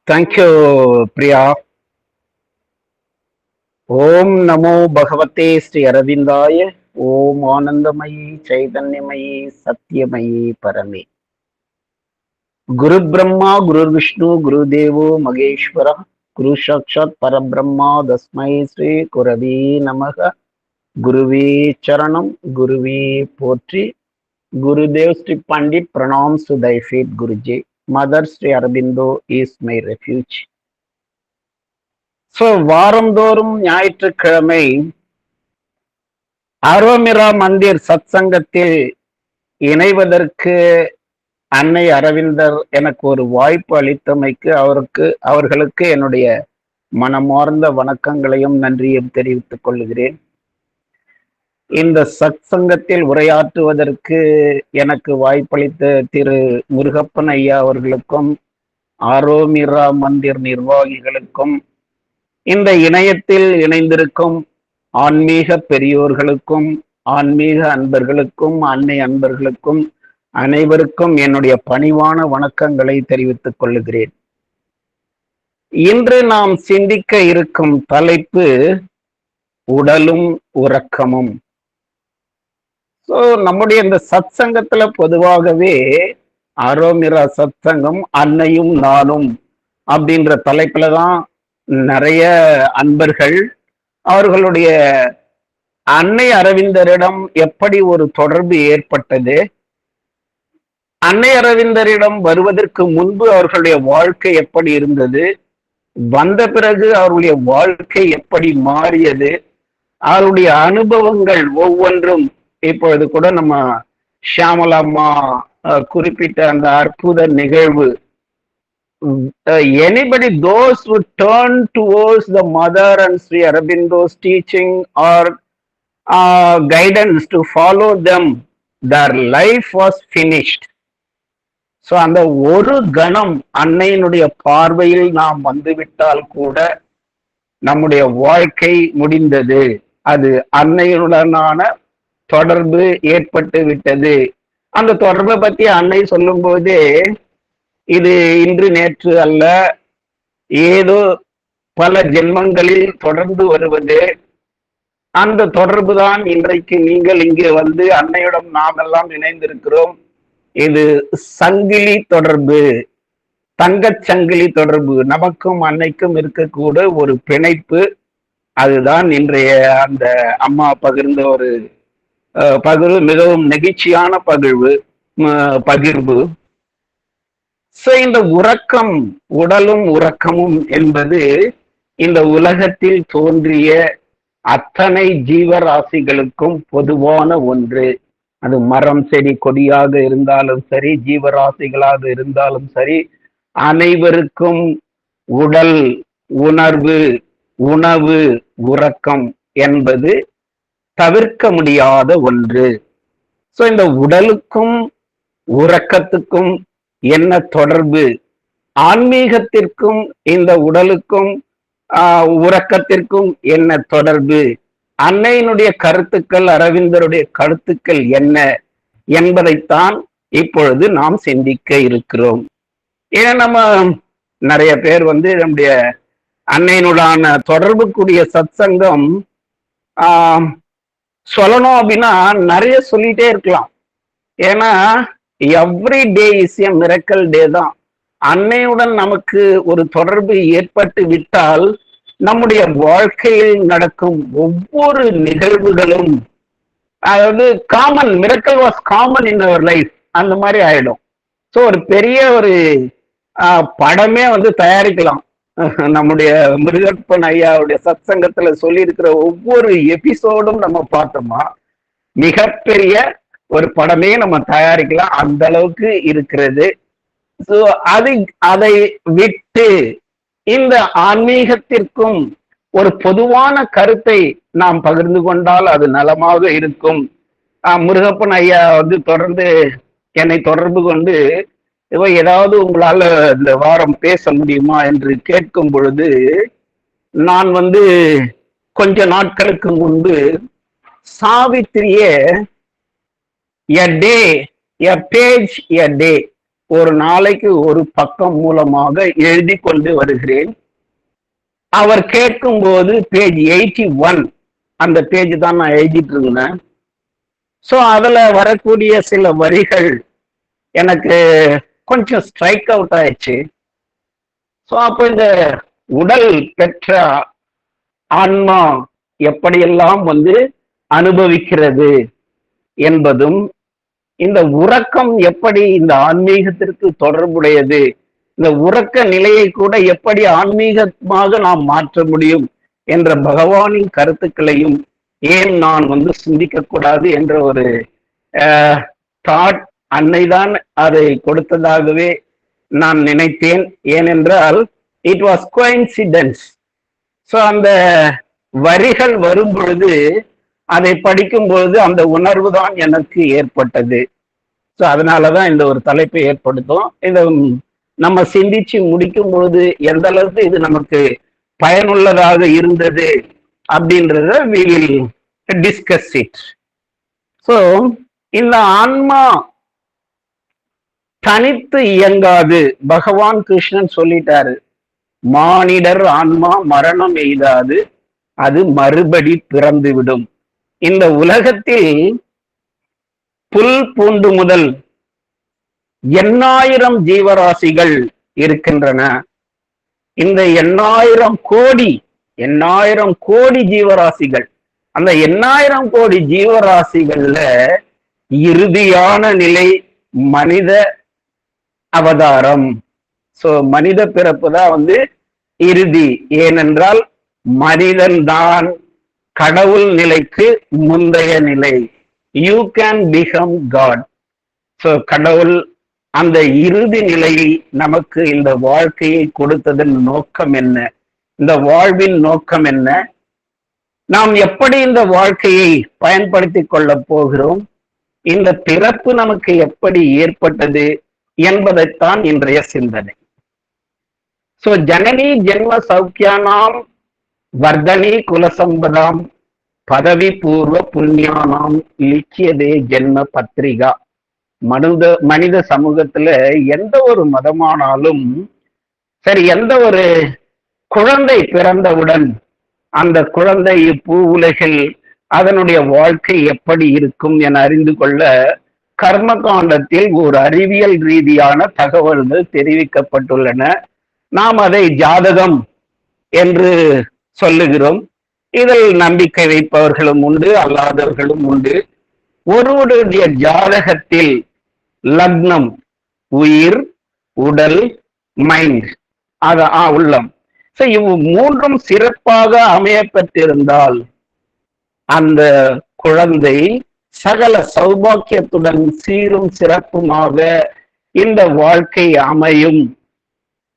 Thank you, Priya. Om Namo Bhagavate Sri Aravindaya. Om Anandamayi Chaitanyamayi Satyamayi Parame. Guru Brahma, Guru Vishnu, Guru Devo Mageshwara, Guru Sakshat Parabrahma, Dasmai Sri Kuravi Namaha, Guruvi Charanam, Guruvi Potri, Gurudev Sri Pandit Pranams to thy feet, Guruji. Mother Sri Aurobindo is my refuge. So வாரந்தோறும் ஞாயிற்றுக்கிழமை அரோமிரா மந்திர் சத் சங்கத்தில் இணைவதற்கு அன்னை அரவிந்தர் எனக்கு ஒரு வாய்ப்பு அளித்தமைக்கு அவர்களுக்கு என்னுடைய மனமார்ந்த வணக்கங்களையும் நன்றியும் தெரிவித்துக் கொள்கிறேன். இந்த சத் சங்கத்தில் உரையாற்றுவதற்கு எனக்கு வாய்ப்பளித்த திரு முருகப்பன் ஐயா அவர்களுக்கும் அரோமிரா மந்திர் நிர்வாகிகளுக்கும் இந்த இணையத்தில் இணைந்திருக்கும் ஆன்மீக பெரியோர்களுக்கும் ஆன்மீக அன்பர்களுக்கும் அன்னை அன்பர்களுக்கும் அனைவருக்கும் என்னுடைய பணிவான வணக்கங்களை தெரிவித்துக் கொள்ளுகிறேன். இன்று நாம் சிந்திக்க இருக்கும் தலைப்பு உடலும் உறக்கமும். நம்முடைய இந்த சத் சங்கத்துல பொதுவாகவே அரோமிரா சத் சங்கம் அன்னையும் நானும் அப்படின்ற தலைப்புல தான் நிறைய அன்பர்கள் அவர்களுடைய அன்னை அரவிந்தரிடம் எப்படி ஒரு தொடர்பு ஏற்பட்டது, அன்னை அரவிந்தரிடம் வருவதற்கு முன்பு அவர்களுடைய வாழ்க்கை எப்படி இருந்தது, வந்த பிறகு அவருடைய வாழ்க்கை எப்படி மாறியது, அவருடைய அனுபவங்கள் ஒவ்வொன்றும் இப்பொழுது கூட நம்ம ஷியாமலாம்மா குறிப்பிட்ட அந்த அற்புத நிகழ்வு, anybody, those who turn towards the mother and Sri Aurobindo's teaching or guidance to follow them, their life was finished. So அந்த ஒரு கணம் அன்னையினுடைய பார்வையில் நாம் வந்துவிட்டால் கூட நம்முடைய வாழ்க்கை முடிந்தது, அது அன்னையுடனான தொடர்பு ஏற்பட்டு விட்டது. அந்த தொடர்பை பத்தி அன்னை சொல்லும் போதே இது இன்று நேற்று அல்ல, ஏதோ பல ஜென்மங்களில் தொடர்ந்து வருவது, அந்த தொடர்பு தான் இன்றைக்கு நீங்கள் இங்கே வந்து அன்னையுடன் நாம் எல்லாம் இணைந்திருக்கிறோம். இது சங்கிலி தொடர்பு, தங்கச் சங்கிலி தொடர்பு, நமக்கும் அன்னைக்கும் இருக்கக்கூட ஒரு பிணைப்பு. அதுதான் இன்றைய அந்த அம்மா பகிர்ந்த ஒரு பகிர்வு, மிகவும் நெகிழ்ச்சியான பகிர்வு. இந்த உறக்கம், உடலும் உறக்கமும் என்பது இந்த உலகத்தில் தோன்றிய அத்தனை ஜீவராசிகளுக்கும் பொதுவான ஒன்று. அது மரம் செடி கொடியாக இருந்தாலும் சரி, ஜீவராசிகளாக இருந்தாலும் சரி, அனைவருக்கும் உடல், உணர்வு, உணவு, உறக்கம் என்பது தவிர்க்க முடியாத ஒன்று. இந்த உடலுக்கும் உறக்கத்துக்கும் என்ன தொடர்பு, ஆன்மீகத்திற்கும் இந்த உடலுக்கும் உறக்கத்திற்கும் என்ன தொடர்பு, அன்னையினுடைய கருத்துக்கள், அரவிந்தருடைய கருத்துக்கள் என்ன என்பதைத்தான் இப்பொழுது நாம் சிந்திக்க இருக்கிறோம். ஏன்னா நம்ம நிறைய பேர் வந்து நம்முடைய அன்னையினுடான தொடர்புக்குரிய சத் சங்கம் சொல்லணும் அப்படின்னா நிறைய சொல்லிட்டே இருக்கலாம். ஏன்னா every day is a miracle day தான். அன்னையுடன் நமக்கு ஒரு தொடர்பு ஏற்பட்டு விட்டால் நம்முடைய வாழ்க்கையில் நடக்கும் ஒவ்வொரு நிகழ்வுகளும், அதாவது common, miracle was common in our life, அந்த மாதிரி ஆயிடும். ஒரு பெரிய ஒரு படமே வந்து தயாரிக்கலாம். நம்முடைய முருகப்பன் ஐயாவுடைய சத் சங்கத்துல சொல்லி இருக்கிற ஒவ்வொரு எபிசோடும் நம்ம பார்த்தோமா மிகப்பெரிய ஒரு படமே நம்ம தயாரிக்கலாம், அந்த அளவுக்கு இருக்கிறது. அதை விட்டு இந்த ஆன்மீகத்திற்கும் ஒரு பொதுவான கருத்தை நாம் பகிர்ந்து கொண்டால் அது நலமாக இருக்கும். முருகப்பன் ஐயா வந்து தொடர்ந்து என்னை தொடர்பு கொண்டு ஏதாவது உங்களால இந்த வாரம் பேச முடியுமா என்று கேட்கும் பொழுது, நான் வந்து கொஞ்ச நாட்களுக்கு முன்பு சாவித்திரிய a day, a page a day ஒரு நாளைக்கு ஒரு பக்கம் மூலமாக எழுதி கொண்டு வருகிறேன். அவர் கேட்கும் போது பேஜ் 81 அந்த பேஜ் தான் நான் எழுதிட்டு இருந்தேன். சோ அதுல வரக்கூடிய சில வரிகள் எனக்கு கொஞ்சம் ஸ்ட்ரைக் அவுட் ஆயிடுச்சு. சோ அப்ப இந்த உடல் பெற்ற ஆன்மா எப்படியெல்லாம் அனுபவிக்கிறது என்பதும், இந்த உறக்கம் எப்படி இந்த ஆன்மீகத்திற்கு தொடர்புடையது, இந்த உறக்க நிலையை கூட எப்படி ஆன்மீகமாக நாம் மாற்ற முடியும் என்ற பகவானின் கருத்துக்களையும் ஏன் நான் சிந்திக்க கூடாது என்ற ஒரு தாட் அன்னைதான் அதை கொடுத்ததாகவே நான் நினைத்தேன். ஏனென்றால் இட் வாஸ் கோஇன்சிடென்ஸ். ஸோ அந்த வரிகள் வரும் பொழுது, அதை படிக்கும் பொழுது அந்த உணர்வு தான் எனக்கு ஏற்பட்டது. ஸோ அதனாலதான் இந்த ஒரு தலைப்பை ஏற்படுத்தும். இந்த நம்ம சிந்திச்சு முடிக்கும் பொழுது எந்த அளவுக்கு இது நமக்கு பயனுள்ளதாக இருந்தது அப்படின்றத we will discuss it. So இந்த ஆன்மா தனித்து இயங்காது. பகவான் கிருஷ்ணன் சொல்லிட்டாரு, மானிடர் ஆன்மா மரணம் எய்தாது, அது மறுபடி பிறந்து விடும். இந்த உலகத்தில் புல் பூண்டு முதல் 8000 ஜீவராசிகள் இருக்கின்றன. இந்த 8000 கோடி ஜீவராசிகள், அந்த 8000 கோடி ஜீவராசிகள்ல இறுதியான நிலை மனித அவதாரம். சோ மனித பிறப்பு தான் இறுதி. ஏனென்றால் மனிதன் தான் கடவுள் நிலைக்கு முந்தைய நிலை. You can become God. So கடவுள் அந்த இறுதி நிலையை நமக்கு இந்த வாழ்க்கையை கொடுத்ததன் நோக்கம் என்ன, இந்த வாழ்வின் நோக்கம் என்ன, நாம் எப்படி இந்த வாழ்க்கையை பயன்படுத்தி கொள்ள போகிறோம், இந்த பிறப்பு நமக்கு எப்படி ஏற்பட்டது என்பதைத்தான் இன்றைய சிந்தனை. சோ ஜனனி ஜென்ம சௌக்கியானாம் வர்தனி குலசம்பதாம் பதவி பூர்வ புண்ணியானாம் லிக்கியதே ஜென்ம பத்திரிகா. மனித சமூகத்துல எந்த ஒரு மதமானாலும் சரி, எந்த ஒரு குழந்தை பிறந்தவுடன் அந்த குழந்தை பூ உலகில் அதனுடைய வாழ்க்கை எப்படி இருக்கும் என அறிந்து கொள்ள கர்ம காண்டத்தில் ஒரு அறிவியல் ரீதியான தகவல்கள் தெரிவிக்கப்பட்டுள்ளன. நாம் அதை ஜாதகம் என்று சொல்லுகிறோம். இதில் நம்பிக்கை வைப்பவர்களும் உண்டு, அல்லாதவர்களும் உண்டு. ஒருவருடைய ஜாதகத்தில் லக்னம், உயிர், உடல், மைண்ட், உள்ளம், இவ் மூன்றும் சிறப்பாக அமையப்பட்டிருந்தால் அந்த குழந்தை சகல சௌபாக்கியத்துடன் சீரும் சிறப்புமாக இந்த வாழ்க்கை அமையும்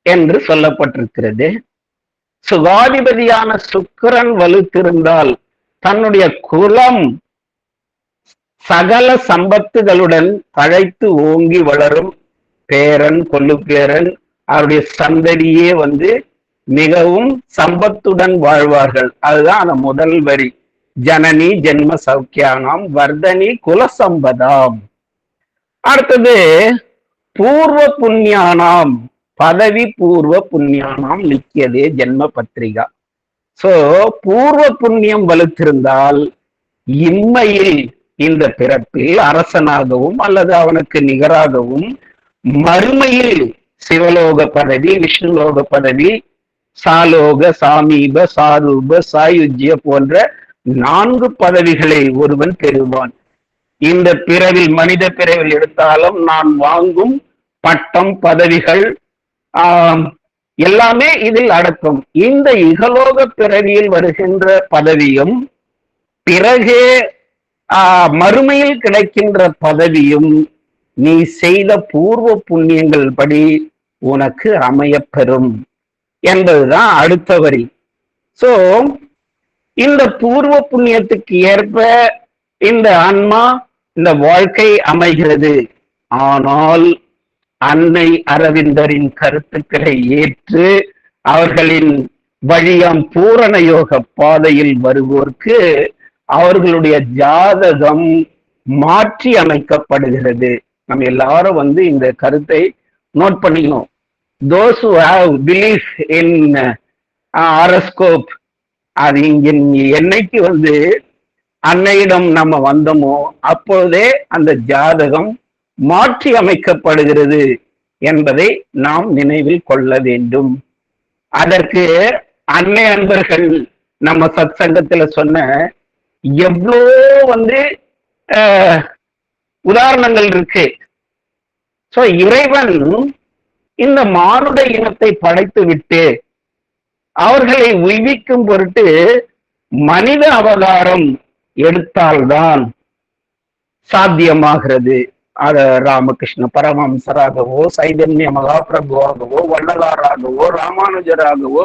என்று சொல்லப்பட்டிருக்கிறது. சுகாதிபதியான சுக்கிரன் வலுத்திருந்தால் தன்னுடைய குலம் சகல சம்பத்துகளுடன் தழைத்து ஓங்கி வளரும். பேரன் கொள்ளு பேரன் அவருடைய சந்ததியே மிகவும் சம்பத்துடன் வாழ்வார்கள். அதுதான் அந்த முதல் வரி, ஜனனி ஜென்ம சௌக்கியானாம் வர்தனி குலசம்பதாம். அடுத்தது பூர்வ புண்ணியானாம் பதவி பூர்வ புண்ணியானாம் லிக்கியதே ஜென்ம பத்திரிகா. சோ பூர்வ புண்ணியம் வலுத்திருந்தால் இம்மையில் இந்த பிறப்பில் அரசனாகவும் அல்லது அவனுக்கு நிகராகவும், மறுமையில் சிவலோக பதவி, விஷ்ணுலோக பதவி, சாலோக, சாமீப, சாரூப, சாயுஜ்ய போன்ற 4 பதவிகளை ஒருவன் பெறுவான். இந்த பிறவில் மனித பிறவில் எடுத்தாலும் நான் வாங்கும் பட்டம், பதவிகள் எல்லாமே இதில் அடக்கம். இந்த இகலோக பிறவியில் வருகின்ற பதவியும் பிறகே மறுமையில் கிடைக்கின்ற பதவியும் நீ செய்த பூர்வ புண்ணியங்கள் படி உனக்கு அமையப்பெறும் என்பதுதான் அடுத்த வரி. சோ இந்த பூர்வ புண்ணியத்துக்கு ஏற்ப இந்த ஆன்மா, இந்த வாழ்க்கை அமைகிறது. ஆனால் அன்னை அரவிந்தரின் கருத்துக்களை ஏற்று அவர்களின் வழியாம் பூரண யோக பாதையில் வருவோர்க்கு அவர்களுடைய ஜாதகம் மாற்றி அமைக்கப்படுகிறது. நம்ம எல்லாரும் இந்த கருத்தை நோட் பண்ணிக்கணும். Those who have belief in horoscope, அது இங்க என்னைக்கு வந்து அன்னையிடம் நம்ம வந்தோமோ அப்பொழுதே அந்த ஜாதகம் மாற்றி அமைக்கப்படுகிறது என்பதை நாம் நினைவில் கொள்ள வேண்டும். அதற்கு அன்னை அன்பர்கள் நம்ம சத் சங்கத்துல சொன்ன எவ்வளோ வந்து உதாரணங்கள் இருக்கு. சோ இறைவன் இந்த மானுட இனத்தை படைத்து விட்டு அவர்களை உய்விக்கும் பொருட்டு மனித அவதாரம் எடுத்தால்தான் சாத்தியமாகிறது. அத ராமகிருஷ்ண பரமஹம்சராகவோ, சைதன்ய மகாபிரபுவாகவோ, வள்ளலாராகவோ, ராமானுஜராகவோ,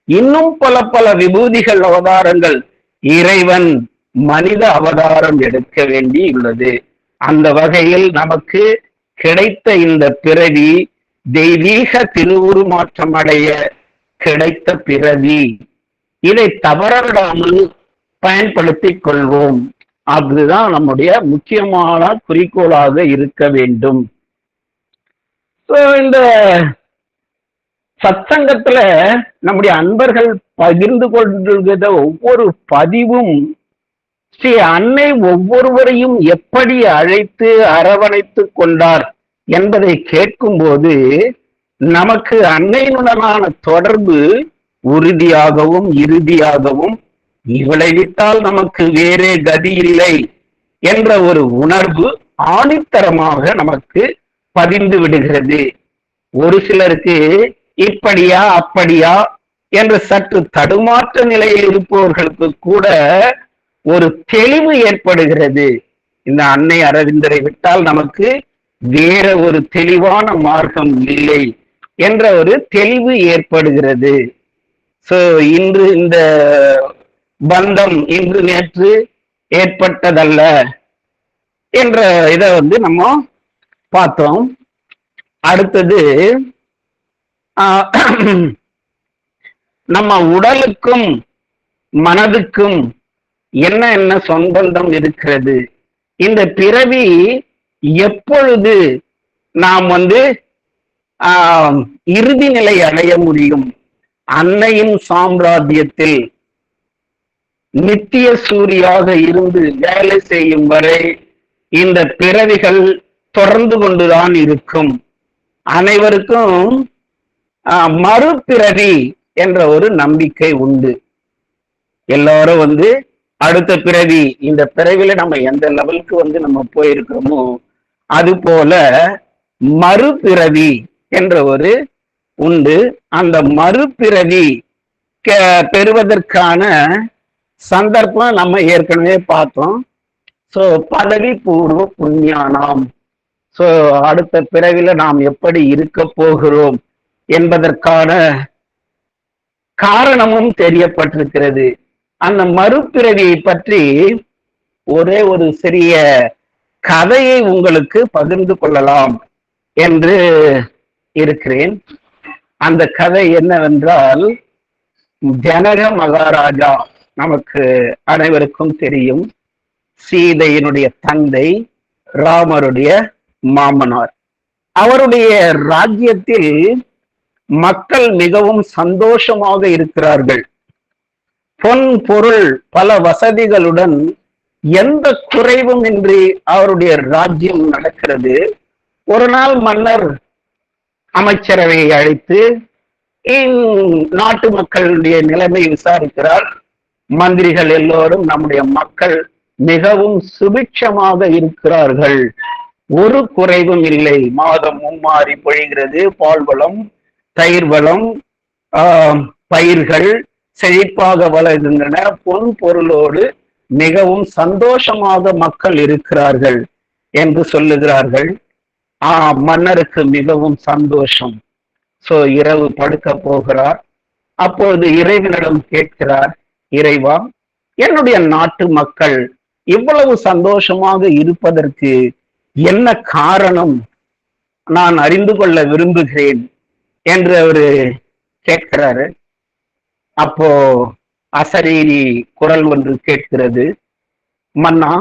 இன்னும் பல பல விபூதிகள் அவதாரங்கள் இறைவன் மனித அவதாரம் எடுக்க வேண்டி உள்ளது. அந்த வகையில் நமக்கு கிடைத்த இந்த பிறவி தெய்வீக திருவுருமாற்றம் அடைய கிடைத்த பிறவி. இதை தவறவிடாமல் பயன்படுத்திக் கொள்வோம். அதுதான் நம்முடைய முக்கியமான குறிக்கோளாக இருக்க வேண்டும். இந்த சத்சங்கத்துல நம்முடைய அன்பர்கள் பகிர்ந்து கொள்கிற ஒவ்வொரு பதிவும் ஸ்ரீ அன்னை ஒவ்வொருவரையும் எப்படி அழைத்து அரவணைத்து கொண்டார் என்பதை கேட்கும் போது நமக்கு அன்னையுடனான தொடர்பு உறுதியாகவும் இறுதியாகவும், இவளை விட்டால் நமக்கு வேறே கதி இல்லை என்ற ஒரு உணர்வு ஆணித்தரமாக நமக்கு பதிந்து விடுகிறது. ஒரு சிலருக்கு இப்படியா அப்படியா என்று சற்று தடுமாற்ற நிலையில் இருப்பவர்களுக்கு கூட ஒரு தெளிவு ஏற்படுகிறது. இந்த அன்னை அரவிந்தரை விட்டால் நமக்கு வேற ஒரு தெளிவான மார்க்கம் இல்லை என்ற ஒரு தெளிவு ஏற்படுகிறது. சோ இன்று இந்த பந்தம் இன்று நேற்று ஏற்பட்டதல்ல என்ற இதை வந்து நம்ம பார்த்தோம். அடுத்தது நம்ம உடலுக்கும் மனதுக்கும் என்ன என்ன சொந்தம் இருக்கிறது, இந்த பிறவி எப்பொழுது நாம் வந்து இறுதி நிலை அடைய முடியும், அன்னையின் சாம்ராஜ்யத்தில் நித்திய சூரியாக இருந்து வேலை செய்யும் வரை இந்த பிறவிகள் தொடர்ந்து கொண்டுதான் இருக்கும். அனைவருக்கும் மறுபிறவி என்ற ஒரு நம்பிக்கை உண்டு. எல்லாரும் வந்து அடுத்த பிறவி, இந்த பிறவில நம்ம எந்த லெவலுக்கு வந்து நம்ம போயிருக்கிறோமோ அது போல மறுபிறவி என்ற ஒரு உண்டு. அந்த மறுபிறவி பெறுவதற்கான சந்தர்ப்பம் நம்ம ஏற்கனவே பார்த்தோம். சோ பதவி பூர்வ புண்ணியானாம். சோ அடுத்த பிறவில நாம் எப்படி இருக்க போகிறோம் என்பதற்கான காரணமும் தெரியப்பட்டிருக்கிறது. அந்த மறுபிறவியை பற்றி ஒரே ஒரு சிறிய கதையை உங்களுக்கு பகிர்ந்து கொள்ளலாம் என்று இருக்கிறேன். அந்த கதை என்னவென்றால், ஜனக மகாராஜா நமக்கு அனைவருக்கும் தெரியும். சீதையினுடைய தந்தை, ராமருடைய மாமனார். அவருடைய ராஜ்யத்தில் மக்கள் மிகவும் சந்தோஷமாக இருக்கிறார்கள். பொன் பொருள் பல வசதிகளுடன் எந்த குறைவும் இன்றி அவருடைய ராஜ்யம் நடக்கிறது. ஒரு நாள் மன்னர் அமைச்சரவையை அழைத்து நாட்டு மக்களுடைய நிலைமை விசாரிக்கிறார். மந்திரிகள் எல்லோரும் நம்முடைய மக்கள் மிகவும் சுபிட்சமாக இருக்கிறார்கள், ஒரு குறைவும் இல்லை, மாதம் மும்மாறி பொழிகிறது, பால் வளம், தயிர் வளம், பயிர்கள் செழிப்பாக வளர்கின்றன, பொன் பொருளோடு மிகவும் சந்தோஷமாக மக்கள் இருக்கிறார்கள் என்று சொல்லுகிறார்கள். மன்னருக்கு மிகவும் சந்தோஷம். சோ இரவு படுக்க போகிறார். அப்பொழுது இறைவனிடம் கேட்கிறார், இறைவா, என்னுடைய நாட்டு மக்கள் இவ்வளவு சந்தோஷமாக இருப்பதற்கு என்ன காரணம், நான் அறிந்து கொள்ள விரும்புகிறேன் என்று அவரு கேட்கிறாரு. அப்போ அசரீரி குரல் ஒன்று கேட்கிறது, மன்னா,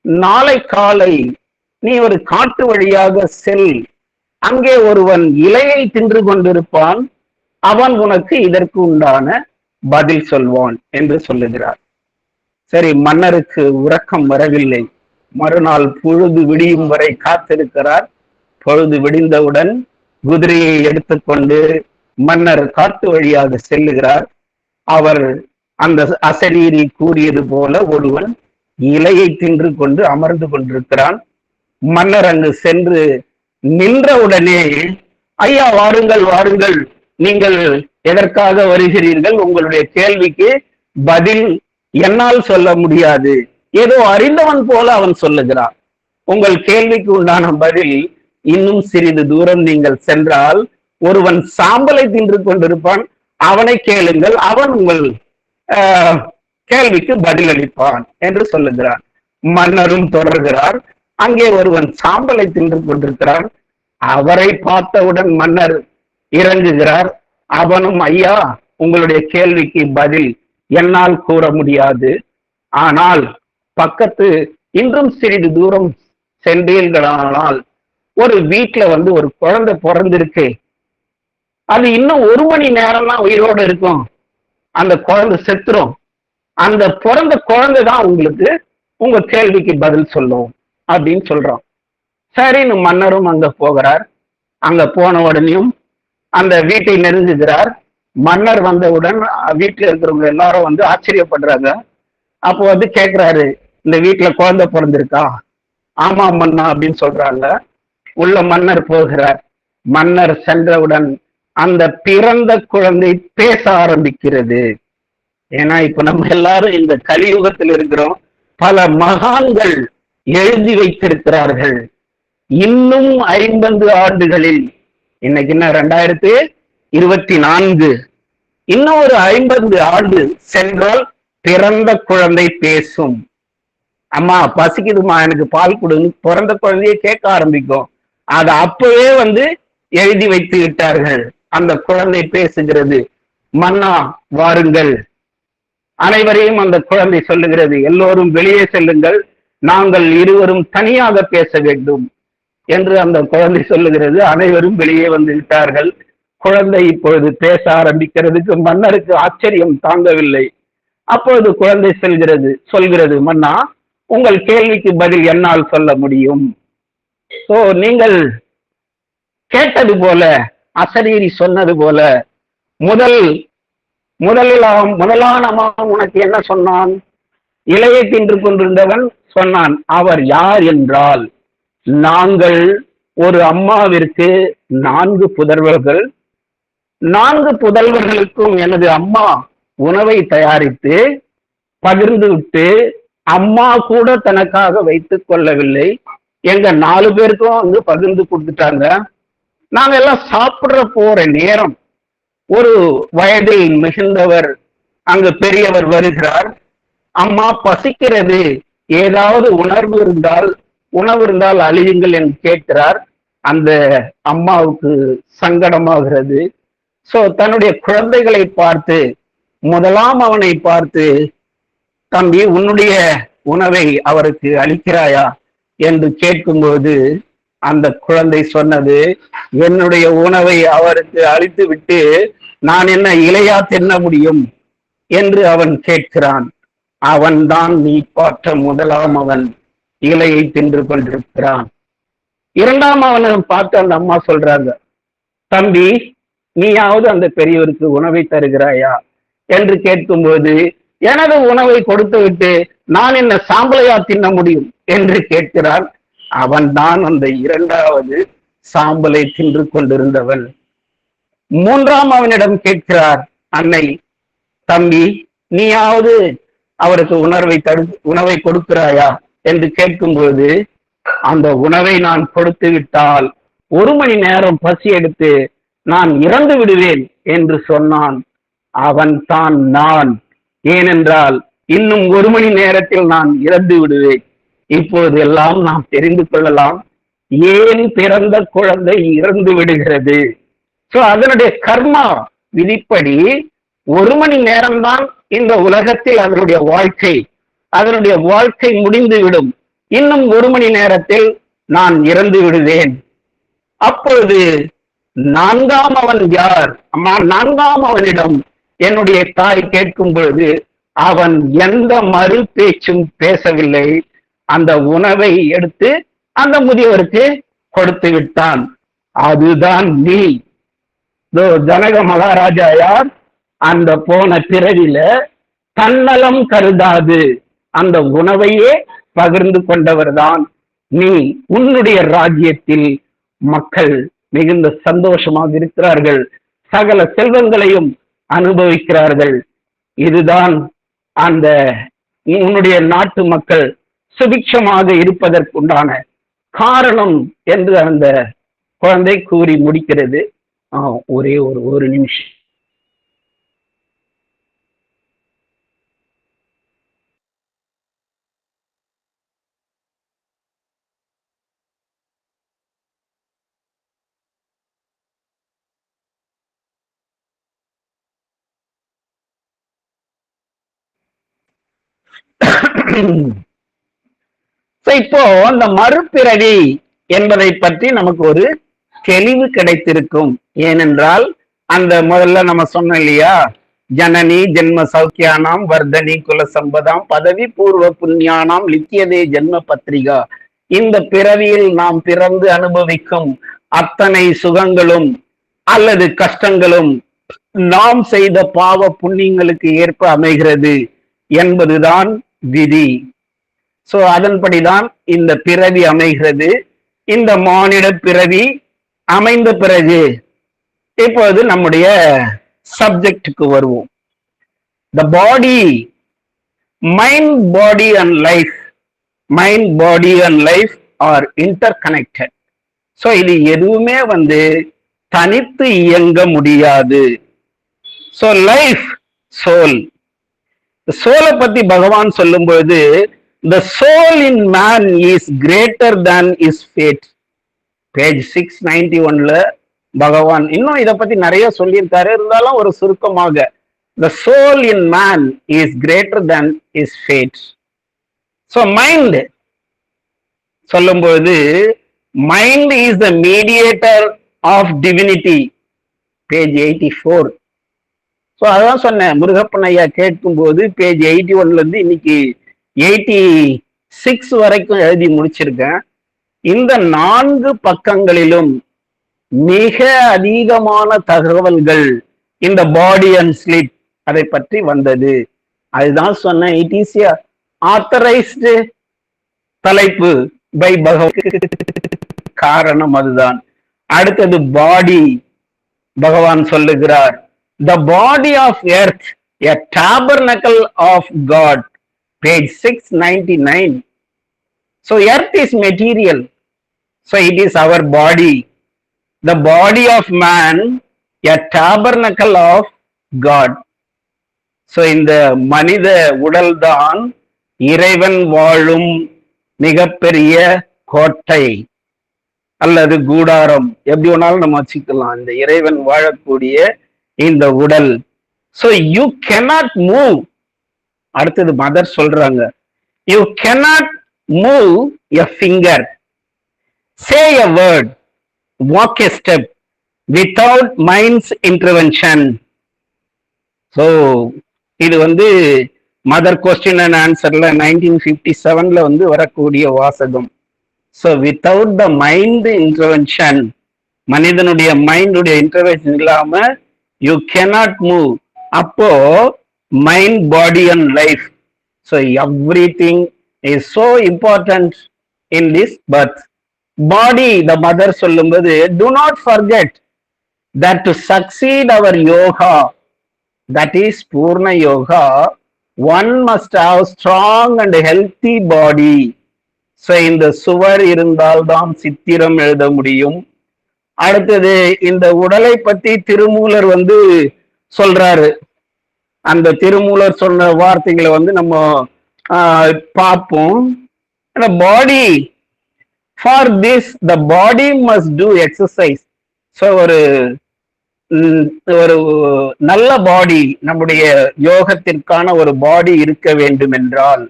நாளை காலை நீ ஒரு காட்டு வழியாக செல், அங்கே ஒருவன் இலையை தின்று கொண்டிருப்பான், அவன் உனக்கு இதற்கு உண்டான பதில் சொல்வான் என்று சொல்லுகிறார். சரி, மன்னருக்கு உறக்கம் வரவில்லை. மறுநாள் பொழுது விடியும் வரை காத்திருக்கிறார். பொழுது விடிந்தவுடன் குதிரையை எடுத்துக்கொண்டு மன்னர் காட்டு வழியாக செல்லுகிறார். அவர் அந்த அசரீரி கூறியது போல ஒருவன் இலையை தின்று கொண்டு அமர்ந்து கொண்டிருக்கிறான். மன்னர் அங்கு சென்று நின்றவுடனே, ஐயா வாருங்கள் வாருங்கள், நீங்கள் எதற்காக வருகிறீர்கள்? உங்களுடைய கேள்விக்கு பதில் என்னால் சொல்ல முடியாது. ஏதோ அறிந்தவன் போல அவன் சொல்லுகிறான். உங்கள் கேள்விக்கு உண்டான பதில் இன்னும் சிறிது தூரம் நீங்கள் சென்றால் ஒருவன் சாம்பலை தின்று கொண்டிருப்பான், அவனை கேளுங்கள், அவன் உங்கள் கேள்விக்கு பதில் அளிப்பான் என்று சொல்லுகிறான். மன்னரும் தொடர்கிறார். அங்கே ஒருவன் சாம்பலை தின்று கொண்டிருக்கிறான். அவரை பார்த்தவுடன் மன்னர் இறங்குகிறார். அவனும், ஐயா உங்களுடைய கேள்விக்கு பதில் என்னால் கூற முடியாது, ஆனால் பக்கத்து இன்றும் சிறிது தூரம் சென்றீர்களானால் ஒரு வீட்டுல ஒரு குழந்தை பிறந்திருக்கு, அது இன்னும் 1 மணி நேரம் தான் உயிரோடு இருக்கும், அந்த குழந்தை செத்துரும், அந்த பிறந்த குழந்தை தான் உங்களுக்கு உங்க கேள்விக்கு பதில் சொல்லும் அப்படின்னு சொல்றோம். சரின்னு மன்னரும் அங்க போகிறார். அங்க போன உடனேயும் அந்த வீட்டை நெருங்குகிறார். மன்னர் வந்தவுடன் வீட்டுல இருக்கிறவங்க எல்லாரும் ஆச்சரியப்படுறாங்க. அப்போ கேட்கிறாரு, இந்த வீட்டுல குழந்தை பிறந்திருக்கா? ஆமா மன்னா அப்படின்னு சொல்றாங்க. உள்ள மன்னர் போகிறார். மன்னர் சென்றவுடன் அந்த பிறந்த குழந்தை பேச ஆரம்பிக்கிறது. ஏன்னா இப்ப நம்ம எல்லாரும் இந்த கலியுகத்தில் இருக்கிறோம். பல மகான்கள் எழுதி வைத்திருக்கிறார்கள். இன்னும் 50 ஆண்டுகளில், இன்னைக்கு என்ன 2024, இன்னும் ஒரு 50 ஆண்டு சென்றால் பிறந்த குழந்தை பேசும். அம்மா பசிக்குதுமா, எனக்கு பால் கொடுன்னு பிறந்த குழந்தையை கேட்க ஆரம்பிக்கும். அது அப்பவே எழுதி வைத்து விட்டார்கள். அந்த குழந்தை பேசுகிறது. மன்னா வாருங்கள். அனைவரையும் அந்த குழந்தை சொல்லுகிறது, எல்லோரும் வெளியே செல்லுங்கள், நாங்கள் இருவரும் தனியாக பேச வேண்டும் என்று அந்த குழந்தை சொல்லுகிறது. அனைவரும் வெளியே வந்து விட்டார்கள். குழந்தை இப்பொழுது பேச ஆரம்பிக்கிறதுக்கு மன்னருக்கு ஆச்சரியம் தாங்கவில்லை. அப்பொழுது குழந்தை சொல்கிறது, மன்னா உங்கள் கேள்விக்கு பதில் என்னால் சொல்ல முடியும். நீங்கள் கேட்டது போல, அசரீரி சொன்னது போல, முதலானவன் உனக்கு என்ன சொன்னான்? இலையை தின்று கொண்டிருந்தவன் சொன்னான். அவர் யார் என்றால், நாங்கள் ஒரு அம்மாவிற்கு 4 புதல்வர்கள், 4 புதல்வர்களுக்கும் எனது அம்மா உணவை தயாரித்து பகிர்ந்து விட்டு, அம்மா கூட தனக்காக வைத்துக் கொள்ளவில்லை, எங்க 4 பேருக்கும் பகிர்ந்து கொடுத்துட்டாங்க. நாங்க எல்லாம் சாப்பிடுற போற நேரம் ஒரு வயதில் மிகுந்தவர் அங்கு பெரியவர் வருகிறார். அம்மா பசிக்கிறது, ஏதாவது உணவு இருந்தால் அழியுங்கள் என்று கேட்கிறார். அந்த அம்மாவுக்கு சங்கடமாகிறது. தன்னுடைய குழந்தைகளை பார்த்து, முதலாம் அவனை பார்த்து, தம்பி உன்னுடைய உணவை அவருக்கு அளிக்கிறாயா என்று கேட்கும்போது அந்த குழந்தை சொன்னது, என்னுடைய உணவை அவருக்கு அளித்து விட்டு நான் என்ன இலையா தின்ன முடியும் என்று அவன் கேட்கிறான். அவன் தான் நீ பார்த்த முதலாம் அவன், இலையை தின்று கொண்டிருக்கிறான். 2ஆம் அவனை பார்த்து அந்த அம்மா சொல்றாங்க, தம்பி நீயாவது அந்த பெரியவருக்கு உணவை தருகிறாயா என்று கேட்கும்போது, எனது உணவை கொடுத்து விட்டு நான் என்ன சாம்பலையா தின்ன முடியும் என்று கேட்கிறான். அவன் தான் அந்த 2வது சாம்பலை தின்று கொண்டிருந்தவன். 3ஆம் அவனிடம் கேட்கிறார் அன்னை, தம்பி நீயாவது அவருக்கு உணவை கொடுக்கிறாயா என்று கேட்கும்போது, அந்த உணவை நான் கொடுத்து விட்டால் 1 மணி நேரம் பசி எடுத்து நான் இறந்து விடுவேன் என்று சொன்னான். அவன் தான் நான். ஏனென்றால் இன்னும் 1 மணி நேரத்தில் நான் இறந்து விடுவேன். இப்போது எல்லாம் நாம் தெரிந்து கொள்ளலாம், ஏன் பிறந்த குழந்தை இறந்து விடுகிறது. அதனுடைய கர்மா விதிப்படி 1 மணி நேரம்தான் இந்த உலகத்தில் அதனுடைய வாழ்க்கை முடிந்து விடும். இன்னும் 1 மணி நேரத்தில் நான் இறந்து விடுவேன். அப்பொழுது நான்காம் அவன் யார்? அம்மா, நான்காம் அவனிடம் என்னுடைய தாய் கேட்கும் பொழுது அவன் எந்த மறு பேச்சும் பேசவில்லை. அந்த உணவை எடுத்து அந்த முதியவருக்கு கொடுத்து விட்டான். அதுதான் நீ. ஜனக மகாராஜா யார்? அந்த போன பிறவில தன்னலம் கருதாது அந்த உணவையே பகிர்ந்து கொண்டவர் தான் நீ. உன்னுடைய ராஜ்யத்தில் மக்கள் மிகுந்த சந்தோஷமாக இருக்கிறார்கள், சகல செல்வங்களையும் அனுபவிக்கிறார்கள். இதுதான் அந்த உன்னுடைய நாட்டு மக்கள் சுபிக்ஷமாக இருப்பதற்குண்டான காரணம் என்று அந்த குழந்தை கூறி முடிக்கிறது. ஒரே ஒரு நிமிஷம். இப்போ இந்த மறுபிறவி என்பதை பற்றி நமக்கு ஒரு தெளிவு கிடைத்திருக்கும். ஏனென்றால் அந்த முதல்ல நம்ம சொன்னோம் இல்லையா, ஜனனி ஜென்ம சௌக்கியானாம் வர்தனி குல சம்பதாம் பதவி பூர்வ புண்ணியானாம் லித்தியதே ஜென்ம பத்திரிகா. இந்த பிறவியில் நாம் பிறந்து அனுபவிக்கும் அத்தனை சுகங்களும் அல்லது கஷ்டங்களும் நாம் செய்த பாவ புண்ணியங்களுக்கு ஏற்ப அமைகிறது என்பதுதான் விதி. சோ அதன்படிதான் இந்த பிறவி அமைகிறது. இந்த மானிட பிறவி அமைந்த பிறகு இப்போது நம்முடைய சப்ஜெக்டுக்கு வருவோம். The body, mind, body and life. Mind, body and life are interconnected. So இது எதுவுமே தனித்து இயங்க முடியாது. So life, soul. சோலை பத்தி பகவான் சொல்லும் பொழுது the soul in man is greater than his fate. Page 691ல பகவான் இன்னும் இதை பத்தி நிறைய சொல்லியிருக்காரு. இருந்தாலும் ஒரு சுருக்கமாக, the soul in man is greater than his fate. So mind சொல்லும் பொழுது mind is the mediator of divinity. Page 84. So அதான் சொன்னேன், முருகப்பன் ஐயா கேட்கும் போது பேஜ் 81ல இருந்து இன்னைக்கு 86 வரைக்கும் எழுதி முடிச்சிருக்கேன். இந்த 4 பக்கங்களிலும் மிக அதிகமான தகவல்கள் இந்த பாடி அண்ட் ஸ்லீப் அதை பற்றி வந்தது. அதுதான் சொன்னேன், இட் இஸ் ஆத்தரைஸ்டு தலைப்பு பை பகவான். காரணம் அதுதான். அடுத்தது பாடி. பகவான் சொல்லுகிறார், the body of earth, a tabernacle of God. Page 699. So earth is material, so it is our body. The body of man, a tabernacle of God. So இந்த மனித உடல் தான் இறைவன் வாழும் மிகப்பெரிய கோட்டை அல்லது கூடாரம், எப்படி வேணாலும் நம்ம வச்சுக்கலாம். இந்த இறைவன் வாழக்கூடிய இந்த உடல். So you cannot move. அடுத்தது மதர் சொல்றாங்க, you cannot move a finger, say a word, walk a step without mind's intervention. So இது மதர் கொஸ்டின் அண்ட் ஆன்சர்ல 1957ல வரக்கூடிய வாசகம். So without the mind intervention, மனிதனுடைய மைண்டுடைய இன்டர்வென்ஷன் இல்லாம you cannot move. அப்போ mind, body and life. So everything is so important in this birth. Body, the mother சொல்லும்போது, do not forget that to succeed our yoga, that is Purna Yoga, one must have strong and healthy body. So இந்த சுவர் இருந்தால்தான் சித்திரம் எழுத முடியும். அடுத்தது இந்த உடலை பத்தி திருமூலர் சொல்றாரு. அந்த திருமூலர் சொன்ன வார்த்தைகளை நம்ம பார்ப்போம். Body, for this the body must do exercise. So ஒரு நல்ல பாடி, நம்முடைய யோகத்திற்கான ஒரு பாடி இருக்க வேண்டும் என்றால்,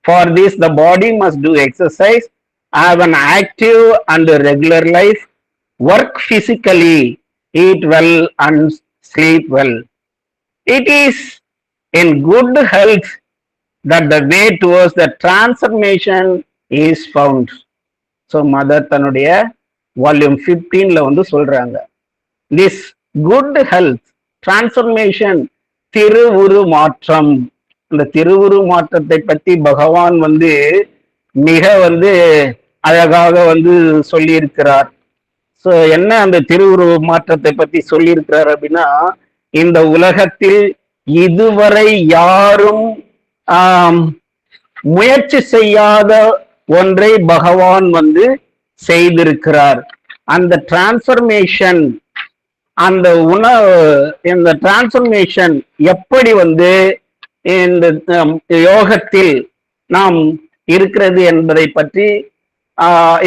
for this the body must do exercise, have an active and regular life, work physically, eat well and sleep well. It is in good health that the way towards the transformation is found. So mother தன்னுடைய volume 15ல வந்து சொல்றாங்க, this good health transformation, திருவுரு மாற்றம். இந்த திருவுரு மாற்றத்தை பற்றி பகவான் வந்து மிக வந்து அழகாக வந்து சொல்லி இருக்கிறார். சோ என்ன அந்த திருவுருவ மாற்றத்தை பத்தி சொல்லி இருக்கிறார் அப்படின்னா, இந்த உலகத்தில் இதுவரை யாரும் முயற்சி செய்யாத ஒன்றை பகவான் வந்து செய்திருக்கிறார். அந்த டிரான்ஸ்பர்மேஷன், அந்த இந்த டிரான்ஸ்பர்மேஷன் எப்படி வந்து இந்த யோகத்தில் நாம் இருக்கிறது என்பதை பற்றி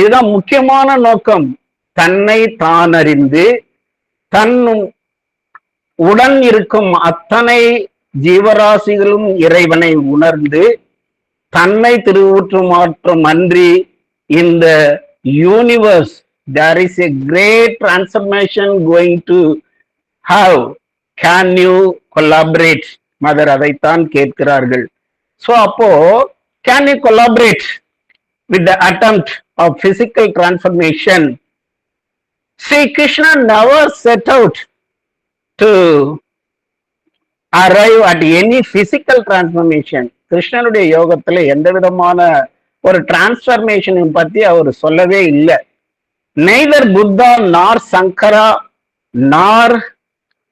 இதுதான் முக்கியமான நோக்கம். தன்னை தானறிந்து தன் உடன் இருக்கும் அத்தனை ஜீவராசிகளும் இறைவனை உணர்ந்து தன்னை திருவுற்று மாற்றும் அன்றி இந்த universe there is a great transformation going to have. Can you collaborate? Mother அதைத்தான் கேட்கிறார்கள். சோ அப்போ can you collaborate with the attempt of physical transformation? See, Krishna never set out to arrive at any physical transformation. கிருஷ்ணனுடைய யோகத்துல எந்த விதமான ஒரு transformation பத்தி அவர் சொல்லவே இல்லை. Neither Buddha nor Sankara nor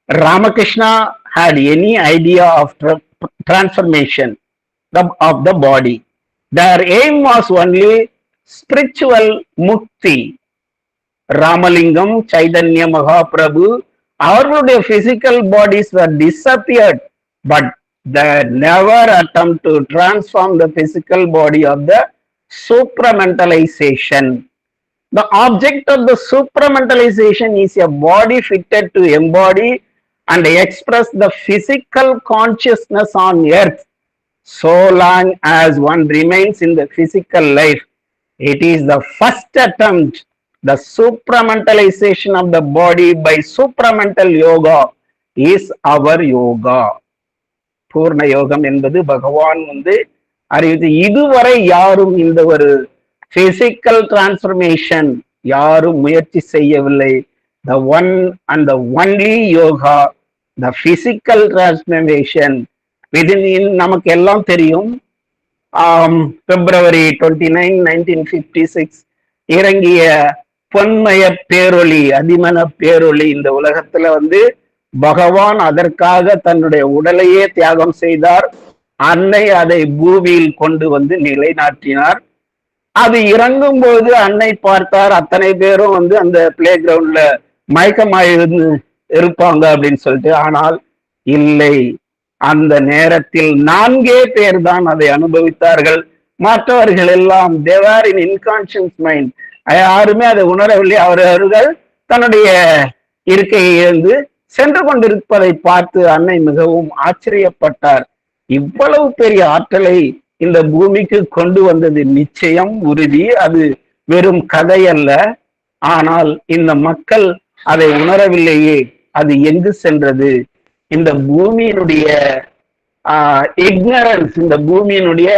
Ramakrishna had any idea of transformation of the body. Their aim was only spiritual mukti. Ramalingam, Chaitanya Mahaprabhu, அவர்களுடைய physical bodies were disappeared, but they never attempt to transform the physical body of the supramentalization. The object of the supramentalization is a body fitted to embody and express the physical consciousness on earth. So long as one remains in the physical life, it is the first attempt. The supramentalization of the body by supramental yoga is our yoga. பூர்ண யோகம் என்பது பகவான் வந்து அறிவித்து, இதுவரை யாரும் இந்த ஒரு பிசிக்கல் டிரான்ஸ்பர்மேஷன் யாரும் முயற்சி செய்யவில்லை. The one and the only yoga, the physical transformation within. நமக்கு எல்லாம் தெரியும், February 29, 1956 இறங்கிய பொன்மய பேரொளி, அதிமன பேரொளி இந்த உலகத்துல வந்து பகவான் அதற்காக தன்னுடைய உடலையே தியாகம் செய்தார். அன்னை அதை பூமியில் கொண்டு வந்து நிலைநாட்டினார். அது இறங்கும் போது அன்னை பார்த்தார், அத்தனை பேரும் வந்து அந்த பிளே கிரவுண்ட்ல மயக்கமாய் இருப்பாங்க அப்படின்னு சொல்லிட்டு. ஆனால் இல்லை, அந்த நேரத்தில் 4 பேர் தான் அதை அனுபவித்தார்கள். மற்றவர்கள் எல்லாம் தேவர் இன் இன்கான்சியஸ் மைண்ட், யாருமே அதை உணரவில்லை. அவர்கள் தன்னுடைய இருக்கையை இருந்து சென்று கொண்டிருப்பதை பார்த்து அன்னை மிகவும் ஆச்சரியப்பட்டார். இவ்வளவு பெரிய ஆற்றலை இந்த பூமிக்கு கொண்டு வந்தது நிச்சயம், உறுதி, அது வெறும் கதை அல்ல. ஆனால் இந்த மக்கள் அதை உணரவில்லையே, அது எங்கு சென்றது? இந்த பூமியினுடைய ignorance, இந்த பூமியினுடைய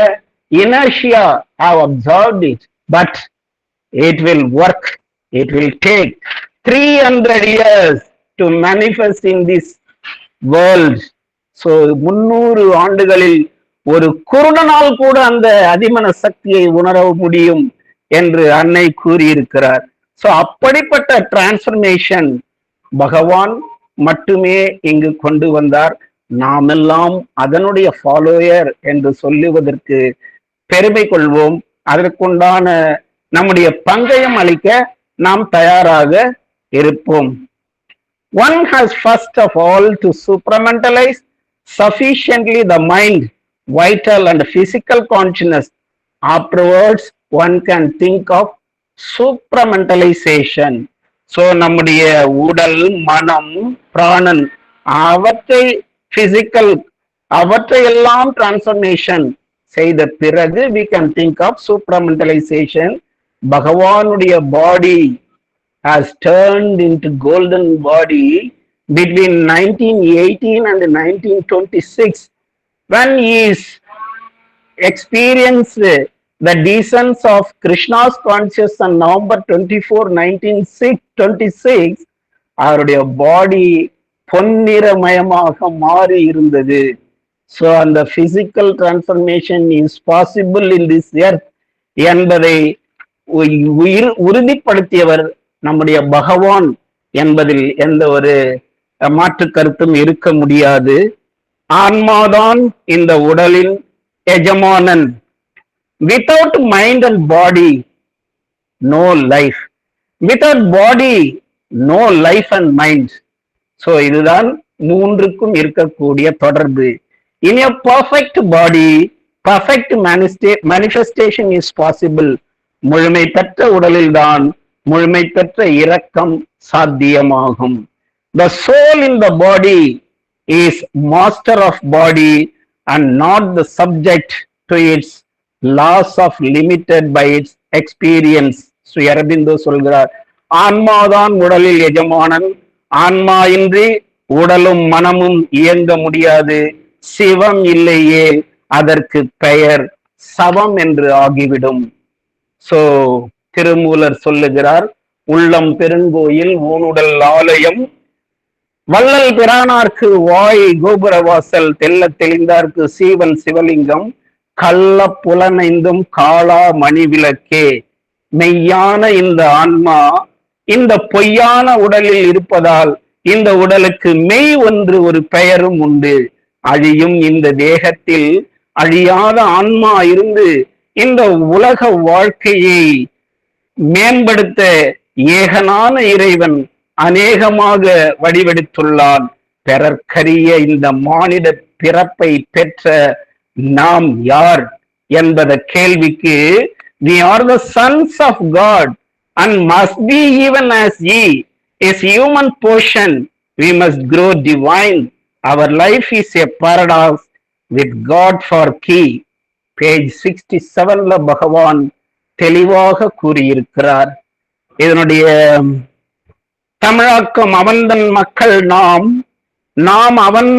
inertia have observed it, but it will work. It will take 300 years to manifest in this world. So 300 ஆண்டுகளில் ஒரு குருடனால் கூட அந்த அதிமன சக்தியை உணர முடியும் என்று அன்னை கூறியிருக்கிறார். சோ அப்படிப்பட்ட டிரான்ஸ்பர்மேஷன் பகவான் மட்டுமே இங்கு கொண்டு வந்தார். நாமெல்லாம் அதனுடைய ஃபாலோயர் என்று சொல்லுவதற்கு பெருமை கொள்வோம். அதற்குண்டான நம்முடைய பங்கையும் அளிக்க நாம் தயாராக இருப்போம். One has first of all to supramentalize sufficiently the mind, vital and physical consciousness. Afterwards, one can think of supramentalization. So நம்முடைய உடல், மனம், பிராணன் அவற்றை பிசிக்கல் அவற்றையெல்லாம் டிரான்ஸ்பர்மேஷன் செய்த பிறகு we can think of supramentalization. பகவானுடைய பாடி has turned into golden body between 1918 and 1926 when he experienced the descent of Krishna's consciousness on November 24, 1926. அவருடைய பாடி பொன்னிறமயமாக மாறி இருந்தது. ஸோ அந்த physical transformation is possible in this earth என்பதை உறுதிப்படுத்தியவர் நம்முடைய பகவான் என்பதில் எந்த ஒரு மாற்று கருத்தும் இருக்க முடியாது. ஆன்மாதான் இந்த உடலின் எஜமானன். Without mind and body no life, without body no life and mind. So இதுதான் மூன்றுக்கும் இருக்கக்கூடிய தொடர்பு. In a perfect body perfect manifestation is possible. முழுமை பெற்ற உடலில்தான் முழுமை பெற்ற இரக்கம் சாத்தியமாகும். The soul in the body is master of body and not the subject to its loss of limited by its experience. Sri Aurobindo சொல்கிறார், ஆன்மாதான் உடலில் எஜமானன், ஆன்மா இன்றி உடலும் மனமும் இயங்க முடியாது, சிவம் இல்லையே அதற்கு பெயர் சவம் என்று ஆகிவிடும். சோ திருமூலர் சொல்லுகிறார், உள்ளம் பெருங்கோயில் ஊனுடல் ஆலயம், வள்ளல் பிரானார்க்கு வாய் கோபுரவாசல், தெல்ல தெளிந்தார்க்கு சீவன் சிவலிங்கம், கள்ள புலனைந்தும் காளா மணி விளக்கே. மெய்யான இந்த ஆன்மா இந்த பொய்யான உடலில் இருப்பதால் இந்த உடலுக்கு மெய் ஒன்று ஒரு பெயரும் உண்டு. அழியும் இந்த தேகத்தில் அழியாத ஆன்மா இருந்து இந்த உலக வாழ்க்கையை மேம்படுத்த ஏகனான இறைவன் அநேகமாக வடிவெடுத்துள்ளான். பிறர்க்கரிய இந்த மானிட பிறப்பை பெற்ற நாம் யார் என்பத கேள்விக்கு, we are the sons of God and must be even as ye is human portion, we must grow divine. Our life is a paradox with God for key. Page 67 பகவான் தெளிவாக கூறியிருக்கிறார். இதனுடைய தமிழாக்கம், அவன்தன் மக்கள் நாம், நாம் அவன்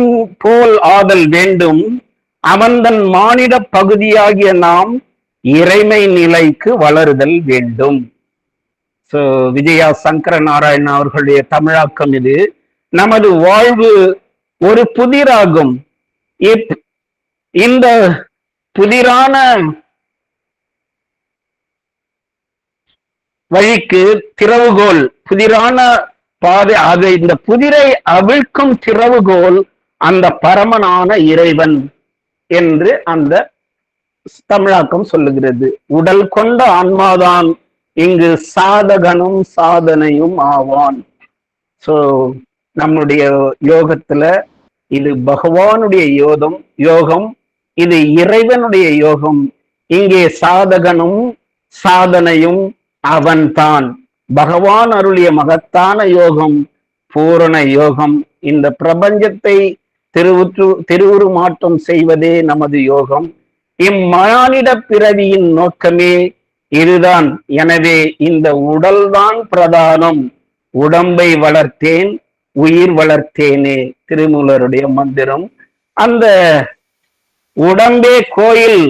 போல் ஆதல் வேண்டும், அவன்தன் மானிட பகுதியாகிய நாம் இறைமை நிலைக்கு வளருதல் வேண்டும். சோ விஜயா சங்கர நாராயணன் அவர்களுடைய தமிழாக்கம் இது. நமது வாழ்வு ஒரு புதிராகும். இந்த புதிரான வழிக்கு திறவுகோல், புதிரான பாதை, அது இந்த புதிரை அவிழ்க்கும் திறவுகோல் அந்த பரமனான இறைவன் என்று அந்த தமிழாக்கம் சொல்லுகிறது. உடல் கொண்ட ஆன்மாதான் இங்கு சாதகனும் சாதனையும் ஆவான். சோ நம்முடைய யோகத்துல இது பகவானுடைய யோகம், இது இறைவனுடைய யோகம். இங்கே சாதகனும் சாதனையும் அவன்தான். பகவான் அருளிய மகத்தான யோகம் பூரண யோகம். இந்த பிரபஞ்சத்தை திருவுருமாற்றம் செய்வதே நமது யோகம். இம்மானிட பிறவியின் நோக்கமே இதுதான். எனவே இந்த உடல்தான் பிரதானம். உடம்பை வளர்த்தேன் உயிர் வளர்த்தேனே, திருமூலருடைய மந்திரம். அந்த உடம்பே கோயில்,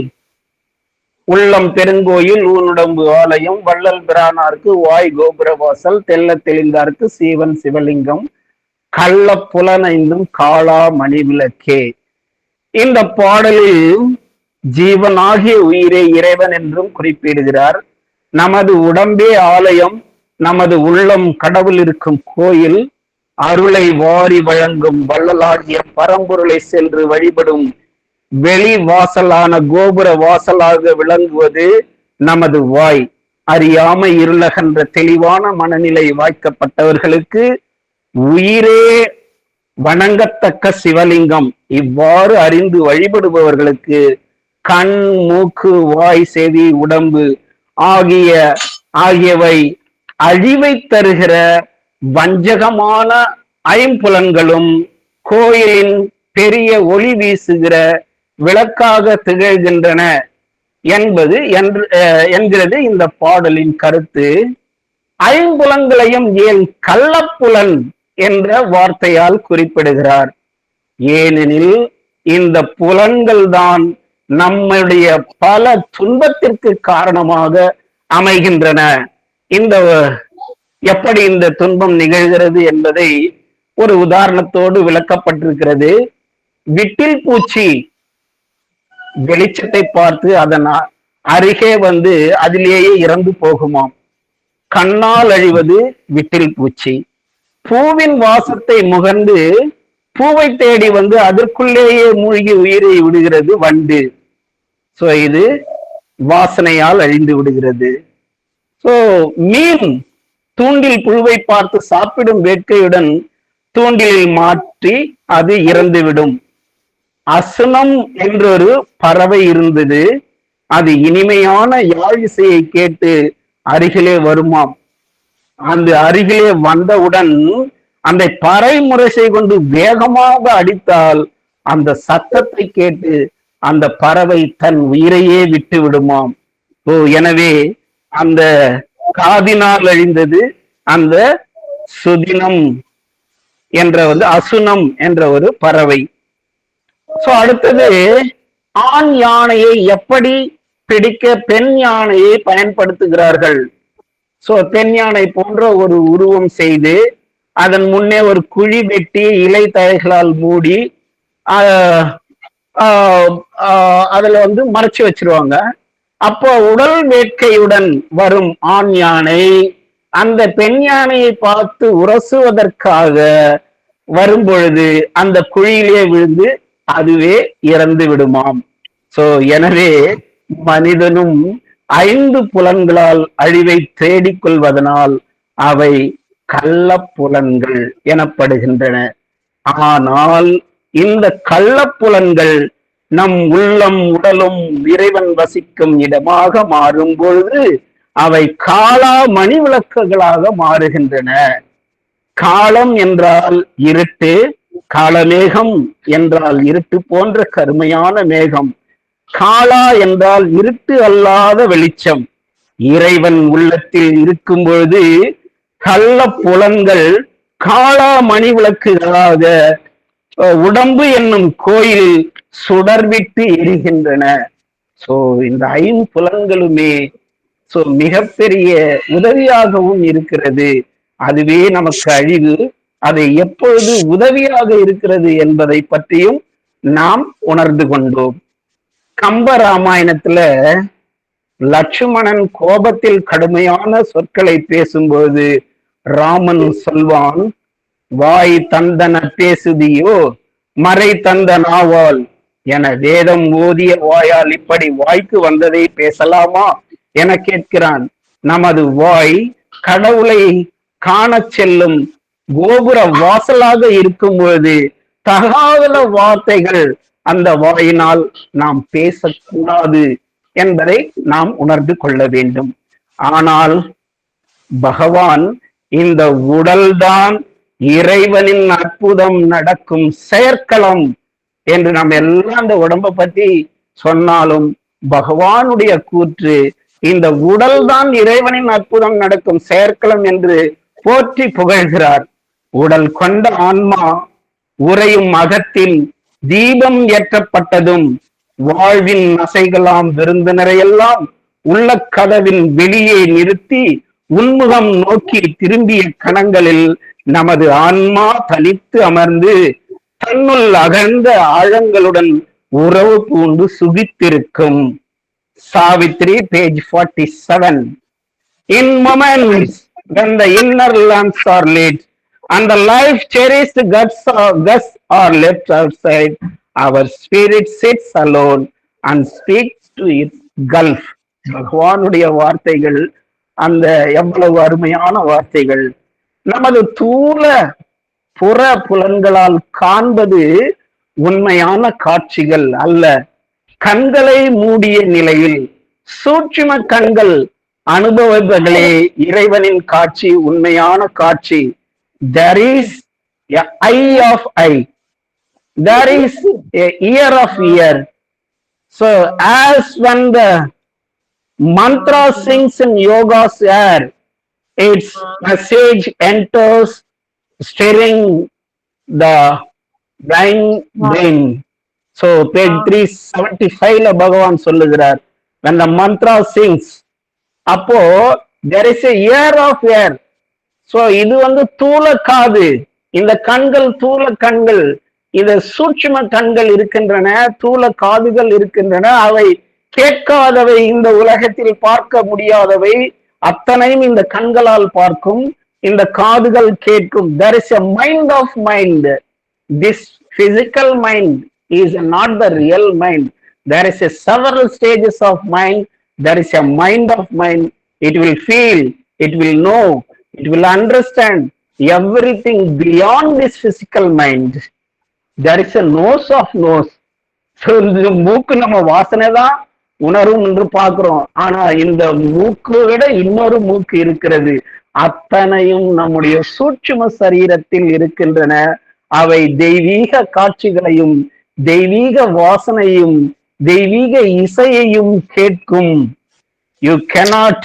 உள்ளம் பெருங்கோயில் ஊனுடம்பு ஆலயம், வள்ளல் பிரானார்க்கு வாய் கோபுரவாசல், தெல்ல தெளிந்தார்க்கு சீவன் சிவலிங்கம், கள்ள புலனைந்தும் காளா மணி விளக்கே. இந்த பாடலில் ஜீவனாகிய உயிரே இறைவன் என்றும் குறிப்பிடுகிறார். நமது உடம்பே ஆலயம், நமது உள்ளம் கடவுள் இருக்கும் கோயில், அருளை வாரி வழங்கும் வள்ளலாகிய பரம்பொருளை சென்று வழிபடும் வெளி வாசலான கோபுர வாசலாக விளங்குவது நமது வாய். அறியாமை இருளகன்ற தெளிவான மனநிலை வாய்க்கப்பட்டவர்களுக்கு உயிரே வணங்கத்தக்க சிவலிங்கம். இவ்வாறு அறிந்து வழிபடுபவர்களுக்கு கண், மூக்கு, வாய், செவி, உடம்பு ஆகியவை அழிவை தருகிற வஞ்சகமான ஐம்புலன்களும் கோயிலின் பெரிய ஒளி வீசுகிற விளக்காக திகழ்கின்றன என்கிறது இந்த பாடலின் கருத்து. ஐம்புலன்களையும் ஏன் கள்ளப்புலன் என்ற வார்த்தையால் குறிப்பிடுகிறார்? ஏனெனில் இந்த புலன்கள் தான் நம்முடைய பல துன்பத்திற்கு காரணமாக அமைகின்றன. இந்த எப்படி இந்த துன்பம் நிகழ்கிறது என்பதை ஒரு உதாரணத்தோடு விளக்கப்பட்டிருக்கிறது. விட்டில் பூச்சி வெளிச்சத்தை பார்த்து அதன் அருகே வந்து அதிலேயே இறந்து போகுமாம். கண்ணால் அழிவது விட்டில் பூச்சி. பூவின் வாசத்தை முகர்ந்து பூவை தேடி வந்து அதற்குள்ளேயே மூழ்கி உயிரை விடுகிறது வண்டு. சோ இது வாசனையால் அழிந்து விடுகிறது. சோ மீன் தூண்டில் புழுவை பார்த்து சாப்பிடும் வேட்கையுடன் தூண்டிலில் மாற்றி அது இறந்துவிடும். அசுனம் என்றொரு பறவை இருந்தது. அது இனிமையான யாழ் இசையை கேட்டு அருகிலே வருமாம். அந்த அருகிலே வந்தவுடன் அந்த பறை முரசை கொண்டு வேகமாக அடித்தால் அந்த சத்தத்தை கேட்டு அந்த பறவை தன் உயிரையே விட்டு விடுமாம். எனவே அந்த காதினால் அழிந்தது அந்த சுதினம் என்ற அசுனம் என்ற ஒரு பறவை. சோ அடுத்தது, ஆண் யானையை எப்படி பிடிக்க பெண் யானையை பயன்படுத்துகிறார்கள். சோ பெண் யானை போன்ற ஒரு உருவம் செய்து அதன் முன்னே ஒரு குழி வெட்டி இலை தழைகளால் மூடி அதுல மறைச்சு வச்சிருவாங்க. அப்போ உடல் வேட்கையுடன் வரும் ஆண் யானை அந்த பெண் யானையை பார்த்து உரசுவதற்காக வரும் பொழுது அந்த குழியிலே விழுந்து அதுவே இறந்து விடுமாம். சோ எனவே மனிதனும் 5 புலன்களால் அழிவை தேடிக்கொள்வதனால் அவை கள்ளப்புலன்கள் எனப்படுகின்றன. ஆனால் இந்த கள்ளப்புலன்கள் நம் உள்ளம் உடலும் இறைவன் வசிக்கும் இடமாக மாறும் பொழுது அவை காளா மணி விளக்குகளாக மாறுகின்றன. காலம் என்றால் இருட்டு, காலமேகம் என்றால் இருட்டு போன்ற கருமையான மேகம். காளா என்றால் இருட்டு அல்லாத வெளிச்சம். இறைவன் உள்ளத்தில் இருக்கும் பொழுது கள்ள புலன்கள் காளா மணி விளக்குகளாக உடம்பு என்னும் கோயில் சுடர்விட்டு எரிகின்றன. சோ இந்த 5 புலன்களுமே மிகப்பெரிய உதவியாகவும் இருக்கிறது. அதுவே நமக்கு அழிவு. அதை எப்பொழுது உதவியாக இருக்கிறது என்பதை பற்றியும் நாம் உணர்ந்து கொண்டோம். கம்ப ராமாயணத்துல லட்சுமணன் கோபத்தில் கடுமையான சொற்களை பேசும்போது ராமன் சொல்வான், வாய் தந்தன பேசுதியோ மறை தந்த நாவால் என வேதம் ஓதிய வாயால் இப்படி வாய்க்கு வந்ததை பேசலாமா என கேட்கிறான். நமது வாய் கடவுளை காண செல்லும் கோபுர வாசலாக இருக்கும் பொழுது தகாத வார்த்தைகள் அந்த வாயினால் நாம் பேசக்கூடாது என்பதை நாம் உணர்ந்து கொள்ள வேண்டும். ஆனால் பகவான் இந்த உடல்தான் இறைவனின் அற்புதம் நடக்கும் செயற்களம் என்று நாம் எல்லாம் அந்த உடம்பை பற்றி சொன்னாலும் பகவானுடைய கூற்று இந்த உடல் தான் இறைவனின் அற்புதம் நடக்கும் செயற்களம் என்று போற்றி புகழ்கிறார். உடல் கொண்ட ஆன்மா உறையும் அகத்தில் தீபம் ஏற்றப்பட்டதும் வாழ்வின் அசைகளாம் விருந்தினரையெல்லாம் உள்ள கதவின் வெளியே நிறுத்தி உன்முகம் நோக்கி திரும்பிய கணங்களில் நமது ஆன்மா தனித்து அமர்ந்து தன்னுள் அகழ்ந்த ஆழங்களுடன் உறவு பூண்டு சுகித்திருக்கும். Savitri, page 47. In moments when the inner lamps are lit and the life cherished gusts are left outside, our spirit sits alone and speaks to its gulf. பகவானுடைய வார்த்தைகள் அந்த எவ்வளவு அருமையான வார்த்தைகள். நமது தூல புற புலன்களால் காண்பது உண்மையான காட்சிகள் அல்ல. கண்களை மூடிய நிலையில் சூட்சும கண்கள் அனுபவங்களே இறைவனின் காட்சி, உண்மையான காட்சி. There is an eye of eye, there is a ear of ear. So as when the mantra sings in yoga's air, its message enters stirring the blind brain. So page 375 பகவான் சொல்லுகிறார், when the mantra sings, அப்போ there is a ear of air. So இது வந்து தூல காது, இந்த கண்கள் தூல கண்கள், இந்த சூட்சும கண்கள் இருக்கின்றன, தூல காதுகள் இருக்கின்றன, அவை கேட்காதவை, இந்த உலகத்தில் பார்க்க முடியாதவை அத்தனையும் இந்த கண்களால் பார்க்கும், இந்த காதுகள் கேட்கும். There is a mind of mind. This physical mind is not the real mind. There is a several stages of mind. There is a mind of mind. It will feel, it will know, it will understand everything beyond this physical mind. There is a nose of nose. So இந்த மூக்கு நம்ம வாசனை தான் உணரும் என்று பார்க்கிறோம். ஆனா இந்த மூக்கு விட இன்னொரு மூக்கு இருக்கிறது. அத்தனையும் நம்முடைய சூட்சும சரீரத்தில் இருக்கின்றன. அவை தெய்வீக காட்சிகளையும் தெய்வீக வாசனையும் தெய்வீக இசையையும் கேட்கும். You cannot,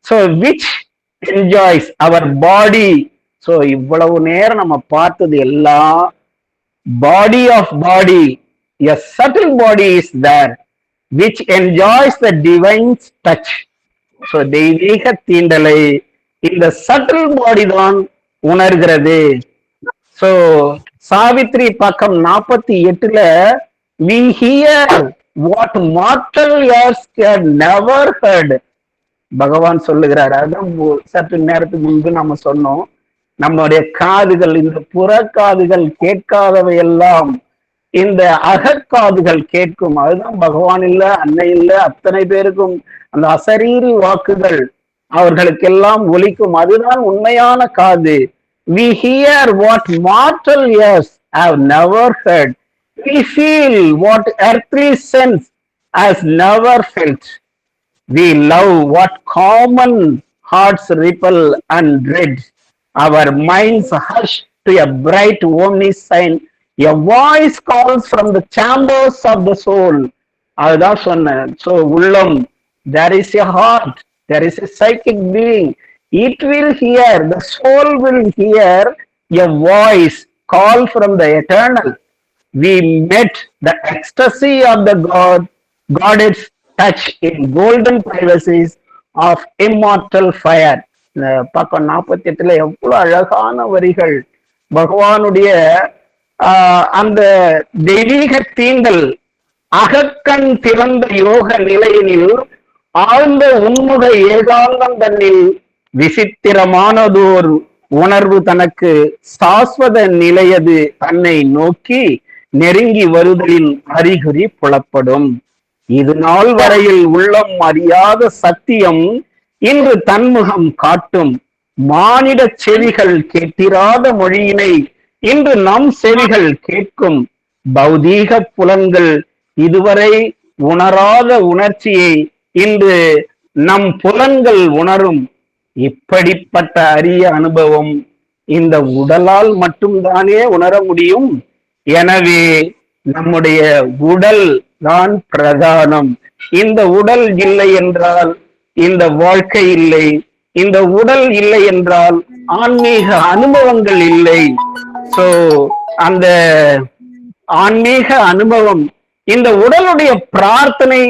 so which enjoys our body. So இவ்வளவு நேரம் நம்ம பார்த்தது எல்லாம் body of body, a subtle body is there which enjoys the divine touch. So தெய்வீக தீண்டலை இந்த subtle body தான் உணர்கிறது. So சாவித்ரி பக்கம் 48ல we hear what mortal ears had never heard. பகவான் சொல்லுகிறார். அதான் சற்று நேரத்துக்கு முன்பு நம்ம சொன்னோம், நம்முடைய காதுகள், இந்த புற காதுகள் கேட்காதவை எல்லாம் இந்த அகக்காதுகள் கேட்கும். அதுதான் பகவான் இல்ல, அன்னை இல்ல, அத்தனை பேருக்கும் அந்த அசரீரி வாக்குகள் அவர்களுக்கெல்லாம் ஒலிக்கும். அதுதான் உண்மையான காது. We hear what mortal ears have never heard. We feel what earthly sense has never felt. We love what common hearts ripple and dread. Our minds hush to a bright omni sign. A voice calls from the chambers of the soul. அதுதான் சொன்னேன். So உள்ளம், there is a heart, there is a psychic being. It will hear, the soul will hear a voice call from the eternal. We met the ecstasy of the God's touch in golden privacies of immortal fire. பக்கம் 48ல எவ்வளவு அழகான வரிகள். பகவானுடைய அந்த தெய்வீக தீண்டல், அகக்கண் திறந்த யோக நிலையினில் ஆழ்ந்த உன்முக ஏகாந்தம் தன்னில் விசித்திரமானதோர் உணர்வு தனக்கு சாஸ்வத நிலையது தன்னை நோக்கி நெருங்கி வருதலின் அறிகுறி புலப்படும். இது நாள் வரையில் உள்ளம் அறியாத சத்தியம் இன்று தன்முகம் காட்டும். மானிட செவிகள் கேட்டிராத மொழியினை இன்று நம் செவிகள் கேட்கும். பௌதீக புலன்கள் இதுவரை உணராத உணர்ச்சியை இன்று நம் புலன்கள் உணரும். இப்படிப்பட்ட அரிய அனுபவம் இந்த உடலால் மட்டும்தானே உணர முடியும். எனவே நம்முடைய உடல் தான் பிரதானம். இந்த உடல் இல்லை என்றால் இந்த வாழ்க்கை இல்லை. இந்த உடல் இல்லை என்றால் ஆன்மீக அனுபவங்கள் இல்லை. சோ அந்த ஆன்மீக அனுபவம், இந்த உடலுடைய பிரார்த்தனை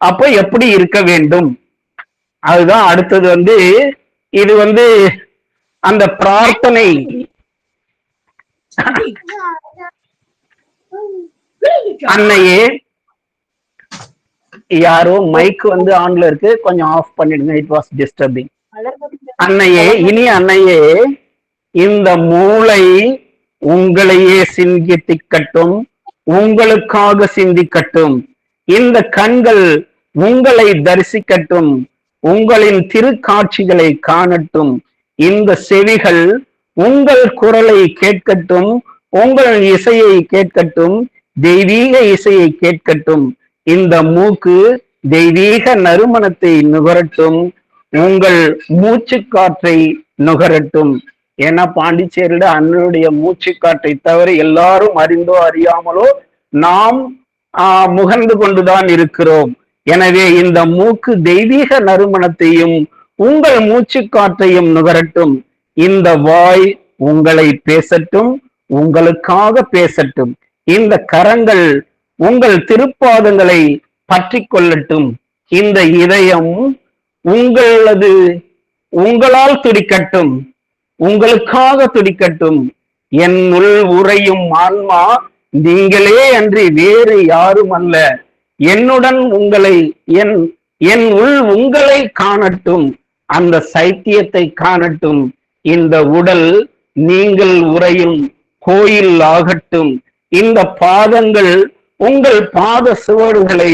அப்ப எப்படி இருக்க வேண்டும், அதுதான் அடுத்தது. இது அந்த பிரார்த்தனை அன்னையே, யாரோ மைக் ஆன்ல இருக்கு, கொஞ்சம் ஆஃப் பண்ணிடுங்க, இட் வாஸ் டிஸ்டர்பிங். அன்னையே, இனி அன்னையே, இந்த மூளை உங்களையே சிந்திக்கட்டும், உங்களுக்காக சிந்திக்கட்டும். இந்த கண்கள் உங்களை தரிசிக்கட்டும், உங்களின் திருக்காட்சிகளை காணட்டும். இந்த செவிகள் உங்கள் குரலை கேட்கட்டும், உங்கள் இசையை கேட்கட்டும், தெய்வீக இசையை கேட்கட்டும். இந்த மூக்கு தெய்வீக நறுமணத்தை நுகரட்டும், உங்கள் மூச்சு காற்றை நுகரட்டும். ஏன்னா பாண்டிச்சேரியில அண்ணனுடைய மூச்சு காற்றை தவிர எல்லாரும் அறிந்தோ அறியாமலோ நாம் முகர்ந்து கொண்டுதான் இருக்கிறோம். எனவே இந்த மூக்கு தெய்வீக நறுமணத்தையும் உங்கள் மூச்சு காற்றையும் நுகரட்டும். இந்த வாய் உங்களை பேசட்டும், உங்களுக்காக பேசட்டும். இந்த கரங்கள் உங்கள் திருப்பாதங்களை பற்றி கொள்ளட்டும். இந்த இதயம் உங்களால் துடிக்கட்டும், உங்களுக்காக துடிக்கட்டும். என்னுள் உறையும் ஆன்மா நீங்களே அன்றி வேறு யாரும் அல்ல. என்னுடன் என் உள் உங்களை காணட்டும், அந்த சைத்தியத்தை காணட்டும். இந்த உடல் நீங்கள் உறையும் கோயில் ஆகட்டும். இந்த பாதங்கள் உங்கள் பாத சுவடுகளை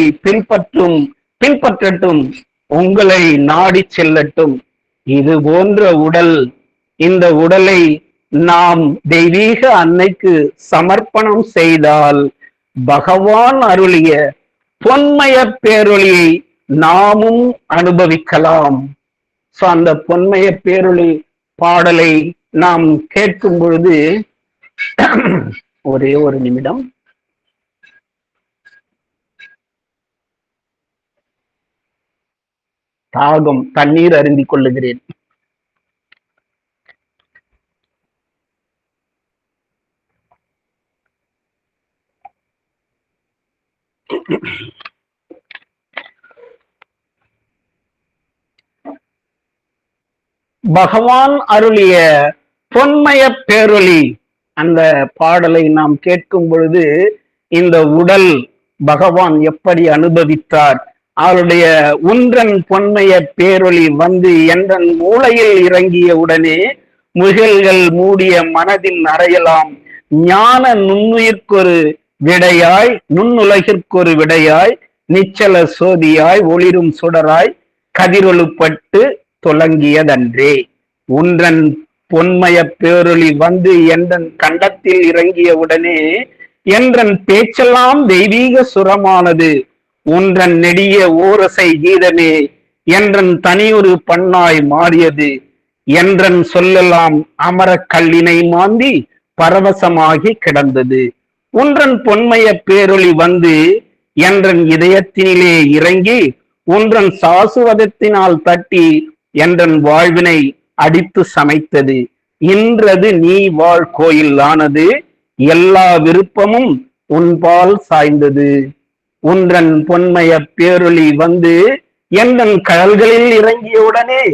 பின்பற்றட்டும், உங்களை நாடி செல்லட்டும். இது போன்ற உடல், இந்த உடலை நாம் தெய்வீக அன்னைக்கு சமர்ப்பணம் செய்தால் பகவான் அருளிய பொன்மய பேரொளியை நாமும் அனுபவிக்கலாம். சோ அந்த பொன்மய பேரொளி பாடலை நாம் கேட்கும் பொழுது ஒரே ஒரு நிமிடம். தாகம், தண்ணீர் அருந்திக் கொள்ளுகிறேன். பகவான் அருளிய பொன்மய பேரொளி அந்த பாடலை நாம் கேட்கும் பொழுது இந்த உடல் பகவான் எப்படி அனுபவித்தார், அவருடைய ஒன்றன் பொன்மய பேரொளி வந்து என்றன் மூளையில் இறங்கிய உடனே முகில்கள் மூடிய மனதின் அறையலாம் ஞான நுண்ணுயிர்க்கொரு விடையாய், நுண்ணுலகிற்கொரு விடையாய், நிச்சல சோதியாய், ஒளிரும் சுடராய் கதிரொழுப்பட்டு துலங்கியதன்றே. ஒன்றன் பொன்மய பேரொளி வந்து என்றன் கண்டத்தில் இறங்கிய உடனே என்றன் பேச்செல்லாம் தெய்வீக சுரமானது. ஒன்றன் நெடிய ஓரசை கீதமே என்றன் தனியொரு பண்ணாய் மாறியது. என்றன் சொல்லலாம் அமர கல்லினை மாந்தி பரவசமாகி கிடந்தது. ஒன்றன் பொன்மய பேரொளி வந்து என்றன் இதயத்தினிலே இறங்கி ஒன்றன் சாசுவதத்தினால் தட்டி என்றன் வாழ்வினை அடித்து சமைத்தது. இன்றது நீ வாழ் கோயில் ஆனது, எல்லா விருப்பமும் உன்பால் சாய்ந்தது. ஒன்றன் பொன்மய பேரொளி வந்து என்றன் கடல்களில் இறங்கியவுடனே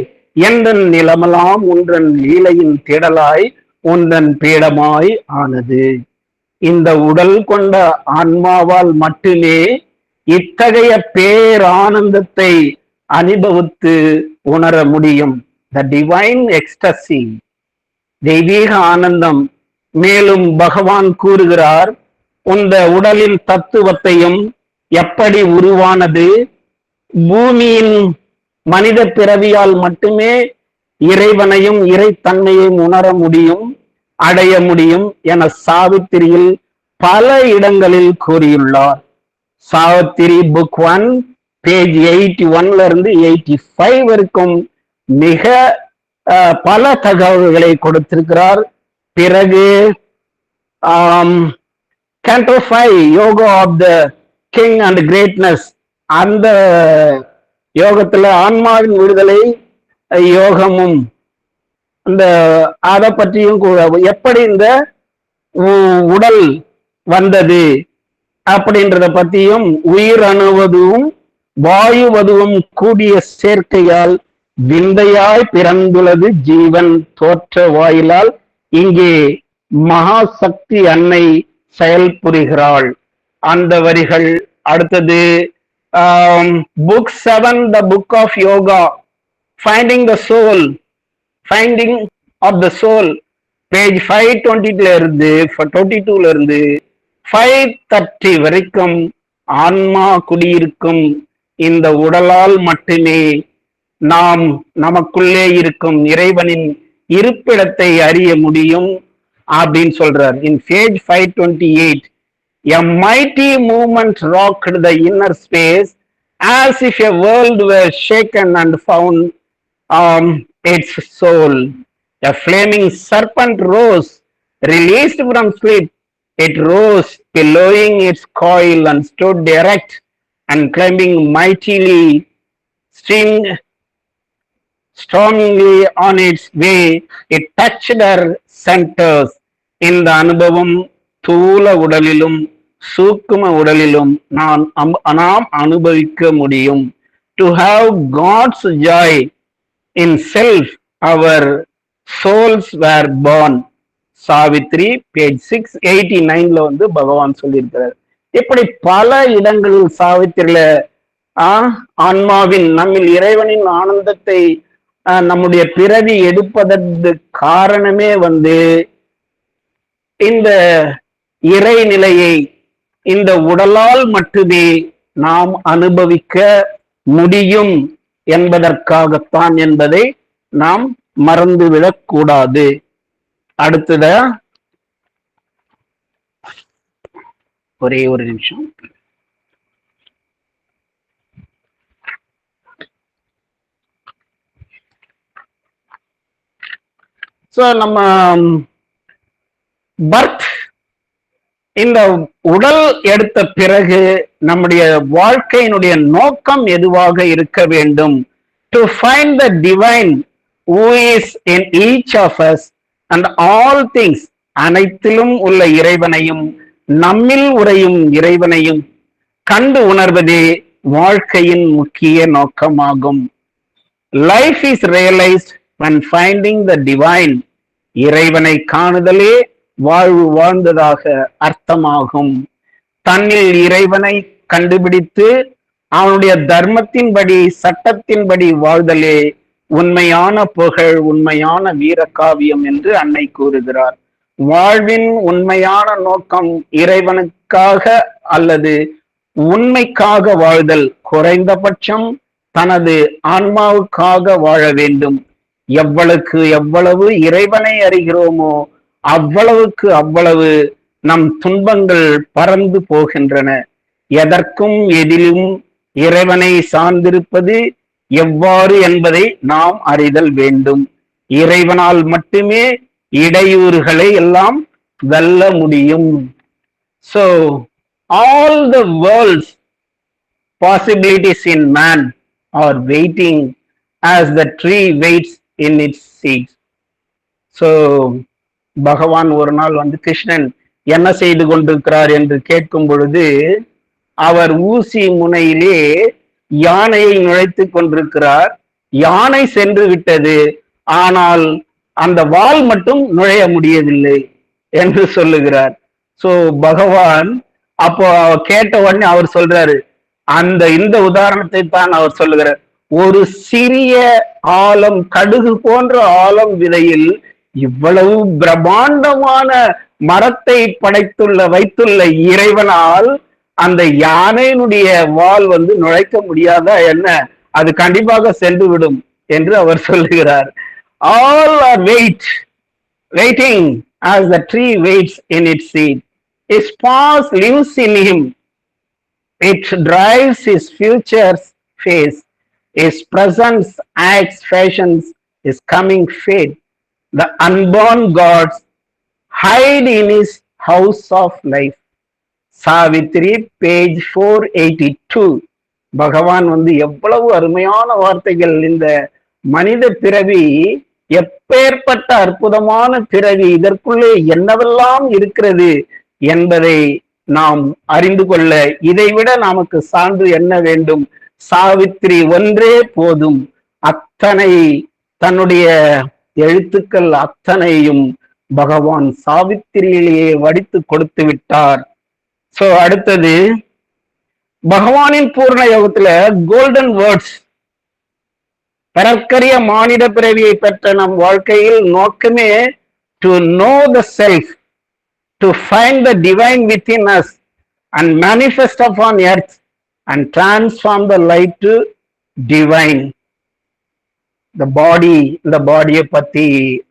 என்றன் நிலமெல்லாம் ஒன்றன் லீலையின் திடலாய் ஒன்றன் பீடமாய் ஆனது. இந்த உடல் கொண்ட ஆன்மாவால் மட்டுமே இத்தகைய பேரானந்தத்தை அனுபவித்து உணர முடியும். த டிவைன் எக்ஸ்டசி, தெய்வீக ஆனந்தம். மேலும் பகவான் கூறுகிறார், இந்த உடலின் தத்துவத்தையும் எப்படி உருவானது, பூமியின் மனித பிறவியால் மட்டுமே இறைவனையும் இறைத்தன்மையையும் உணர முடியும், அடைய முடியும் என சாவித்திரியில் பல இடங்களில் கூறியுள்ளார். சாவித்திரி புக் 1 பேஜ் 81 இருந்து 85 வரைக்கும் மிக பல தகவல்களை கொடுத்திருக்கிறார். பிறகு Canto 5 yoga of the king and greatness, அந்த யோகத்துல ஆன்மாவின் விடுதலை யோகமும் அந்த அதை பற்றியும் எப்படி இந்த உடல் வந்தது அப்படின்றத பற்றியும், உயிர் அணுவதும் வாயுவதுவும் கூடிய சேர்க்கையால் விந்தையாய் பிறந்துள்ளது ஜீவன் தோற்ற வாயிலால் இங்கே மகாசக்தி அன்னை செயல்புரிகிறாள். அந்த வரிகள். அடுத்தது book 7 the book of yoga, finding the soul, finding of the soul, page 522 இருந்து 530 வரைக்கும் ஆன்மா குடியிருக்கும் இந்த உடலால் மட்டுமே நாம் நமக்குள்ளே இருக்கும் இறைவனின் இருப்பிடத்தை அறிய முடியும் அப்படின்னு சொல்றார். இன் page 528, a mighty movement rocked the inner space as if a world were shaken and found its soul. A flaming serpent rose, released from sleep. It rose, pillowing its coil, and stood erect and climbing mightily, strongly on its way, it touched her centers. இந்த அனுபவம் தூல உடலிலும் சூக்கும உடலிலும் நாம் அனுபவிக்க முடியும். To have God's joy in self, our souls were born. Savitri page 689 வந்து பகவான் சொல்லியிருக்கிறார். இப்படி பல இடங்களில் சாவித்திரியில ஆன்மாவின் நம்மில் இறைவனின் ஆனந்தத்தை நம்முடைய பிறவி எடுப்பதற்கு காரணமே வந்து இந்த இறைநிலையை இந்த உடலால் மட்டுமே நாம் அனுபவிக்க முடியும் என்பதற்காகத்தான் என்பதை நாம் மறந்துவிடக் கூடாது. அடுத்தத ஒரே ஒரு நிமிஷம். நம்ம பர்த் இந்த உடல் எடுத்த பிறகு நம்முடைய வாழ்க்கையினுடைய நோக்கம் எதுவாக இருக்க வேண்டும்? To find the divine who is in each of us and all things, அனைத்திலும் உள்ள இறைவனையும் நம்மில் உறையும் இறைவனையும் கண்டு உணர்வதே வாழ்க்கையின் முக்கிய நோக்கமாகும். Life is realised when finding the divine. இறைவனை காணுதலே வாழ்வு வாழ்ந்ததாக அர்த்தமாகும். தன்னில் இறைவனை கண்டுபிடித்து அவனுடைய தர்மத்தின்படி சட்டத்தின்படி வாழ்தலே உண்மையான புகழ், உண்மையான வீரகாவியம் என்று அன்னை கூறுகிறார். வாழ்வின் உண்மையான நோக்கம் இறைவனுக்காக அல்லது உண்மைக்காக வாழ்தல், குறைந்தபட்சம் தனது ஆன்மாவுக்காக வாழ வேண்டும். எவ்வளவு இறைவனை அறிகிறோமோ அவ்வளவுக்கு அவ்வளவு நம் துன்பங்கள் பறந்து போகின்றன. எதற்கும் எதிலும் இறைவனை சார்ந்திருப்பது எவ்வாறு என்பதை நாம் அறிதல் வேண்டும். இறைவனால் மட்டுமே இடையூறுகளை எல்லாம் வெல்ல முடியும். So all the world's possibilities in man are waiting as the tree waits in its seeds. So பகவான் ஒரு நாள் வந்து கிருஷ்ணன் என்ன செய்து கொண்டிருக்கிறார் என்று கேட்கும் பொழுது அவர் ஊசி முனையிலே யானையை நுழைத்து கொண்டிருக்கிறார். யானை சென்று விட்டது, ஆனால் அந்த வால் மட்டும் நுழைய முடியவில்லை என்று சொல்லுகிறார். சோ பகவான் அப்போ கேட்ட உடனே அவர் சொல்றாரு, இந்த உதாரணத்தை தான் அவர் சொல்லுகிறார். ஒரு சிறிய ஆலம், கடுகு போன்ற ஆலம் விதையில் இவ்வளவு பிரம்மாண்டமான மரத்தை வைத்துள்ள இறைவனால் அந்த யானையினுடைய வால் வந்து நுழைக்க முடியாதா என்ன? அது கண்டிப்பாக சென்று விடும் என்று அவர் சொல்லுகிறார். All are waiting as the tree waits in its seed. His past lives in him. It drives his future's face. His presence acts, fashions his coming fate. The unborn gods hide in his house of life. Savitri page 482. பகவான் வந்து எவ்வளவு அருமையான வார்த்தைகள். இந்த மனித பிறவி எப்பேற்பட்ட அற்புதமான பிறவி, இதற்குள்ளே என்னவெல்லாம் இருக்கிறது என்பதை நாம் அறிந்து கொள்ள இதைவிட நமக்கு சான்று என்ன வேண்டும்? சாவித்ரி ஒன்றே போதும். அத்தனை தன்னுடைய எழுத்துக்கள் அத்தனையும் பகவான் சாவித்திரியிலேயே வடித்து கொடுத்து விட்டார். சோ அடுத்தது பகவானின் பூர்ண யோகத்துல கோல்டன் வேர்ட்ஸ். பிறர்க்கரிய மானிட பிறவியை பெற்ற நம் வாழ்க்கையில் நோக்கமே to know the self, to find the divine within us and manifest upon earth and transform the light to divine. The body பத்தி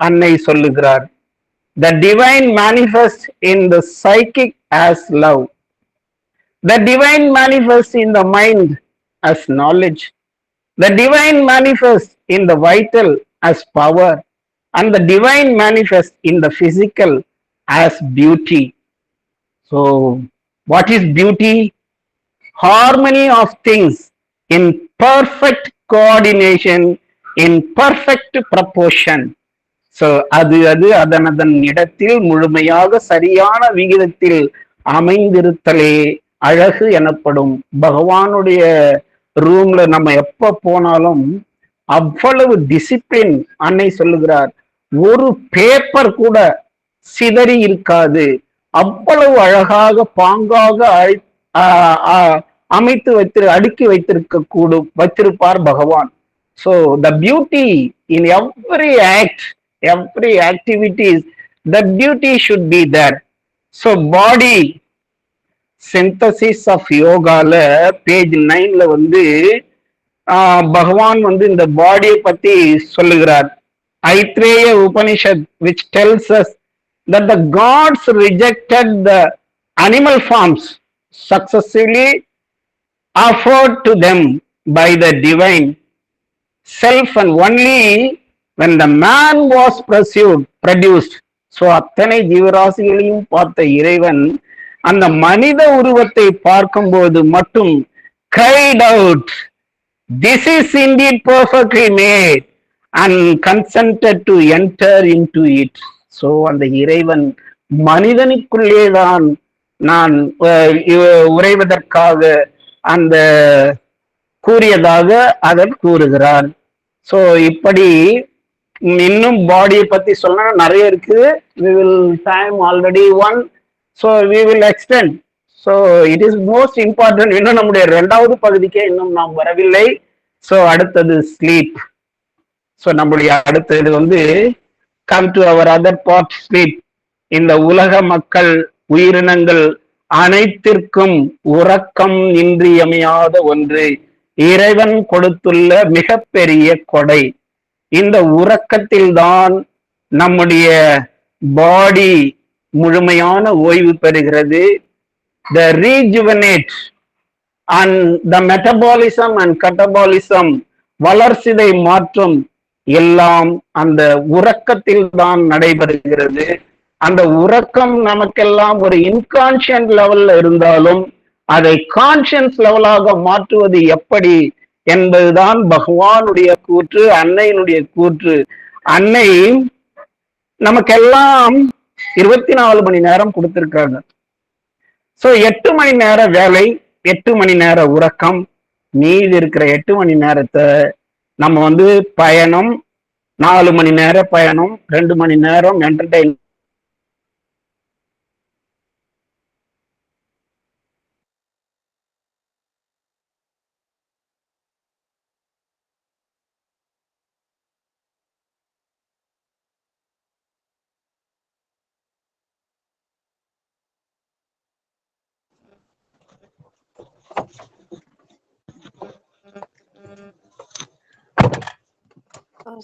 அன்னை சொல்லுகிறார். The divine manifests in the psychic as love. The divine manifests in the mind as knowledge. The divine manifests in the vital as power. And the divine manifests in the physical as beauty. So what is beauty? Harmony of things in perfect coordination in perfect proportion. So அதன் இடத்தில் முழுமையாக சரியான விகிதத்தில் அமைந்திருத்தலே அழகு எனப்படும். பகவானுடைய ரூம்ல நம்ம எப்ப போனாலும் அவ்வளவு டிசிப்ளின். அன்னை சொல்லுகிறார், ஒரு பேப்பர் கூட சிதறி இருக்காது, அவ்வளவு அழகாக பாங்காக அமைத்து அடுக்கி வைத்திருப்பார் பகவான். So the beauty in every act, every activities, the beauty should be there. So body synthesis of யோகால பேஜ் 9ல வந்து பகவான் வந்து இந்த பாடியை பத்தி சொல்லுகிறார். Aitareya Upanishad which tells us that the gods rejected the animal forms successively offered to them by the divine self, and only when the man was produced. So அத்தனை ஜீவராசிகளையும் பார்த்த இறைவன் அந்த மனித உருவத்தை பார்க்கும்போது மட்டும் cried out, this is indeed perfectly made, and consented to enter into it. So அந்த இறைவன் மனிதனுக்குள்ளேதான் நான் உறைவதற்காக அந்த கூறியதாக அவர் கூறுகிறார். சோ இப்படி இன்னும் பாடியை பத்தி சொன்னா நிறைய இருக்கு. we will time already one, so we will extend. so it is most important. இன்னும் நம்முடைய இரண்டாவது பகுதிக்கே இன்னும் நாம் வரவில்லை. சோ அடுத்தது ஸ்லீப். சோ நம்முடைய அடுத்தது வந்து come to our other part, sleep. இந்த உலக மக்கள் உயிரினங்கள் அனைத்திற்கும் உறக்கம் இன்றியமையாத ஒன்று, இறைவன் கொடுத்துள்ள மிகப்பெரிய கொடை. இந்த உறக்கத்தில்தான் நம்முடைய பாடி முழுமையான ஓய்வு பெறுகிறது. The rejuvenate and the metabolism and catabolism, வளர்சிதை மாற்றம் எல்லாம் அந்த உறக்கத்தில் தான் நடைபெறுகிறது. அந்த உறக்கம் நமக்கெல்லாம் ஒரு இன்கான்ஷியன்ட் லெவல்ல இருந்தாலும் அதை கான்சியன்ஸ் லெவலாக மாற்றுவது எப்படி என்பதுதான் பகவானுடைய கூற்று, அன்னையினுடைய கூற்று. அன்னை நமக்கெல்லாம் 24 மணி நேரம் கொடுத்திருக்காங்க. சோ 8 மணி நேர வேலை, 8 மணி நேர உறக்கம், மீதி இருக்கிற 8 மணி நேரத்தை நம்ம வந்து பயணம், 4 மணி நேர பயணம், 2 மணி நேரம் என்டர்டைன்.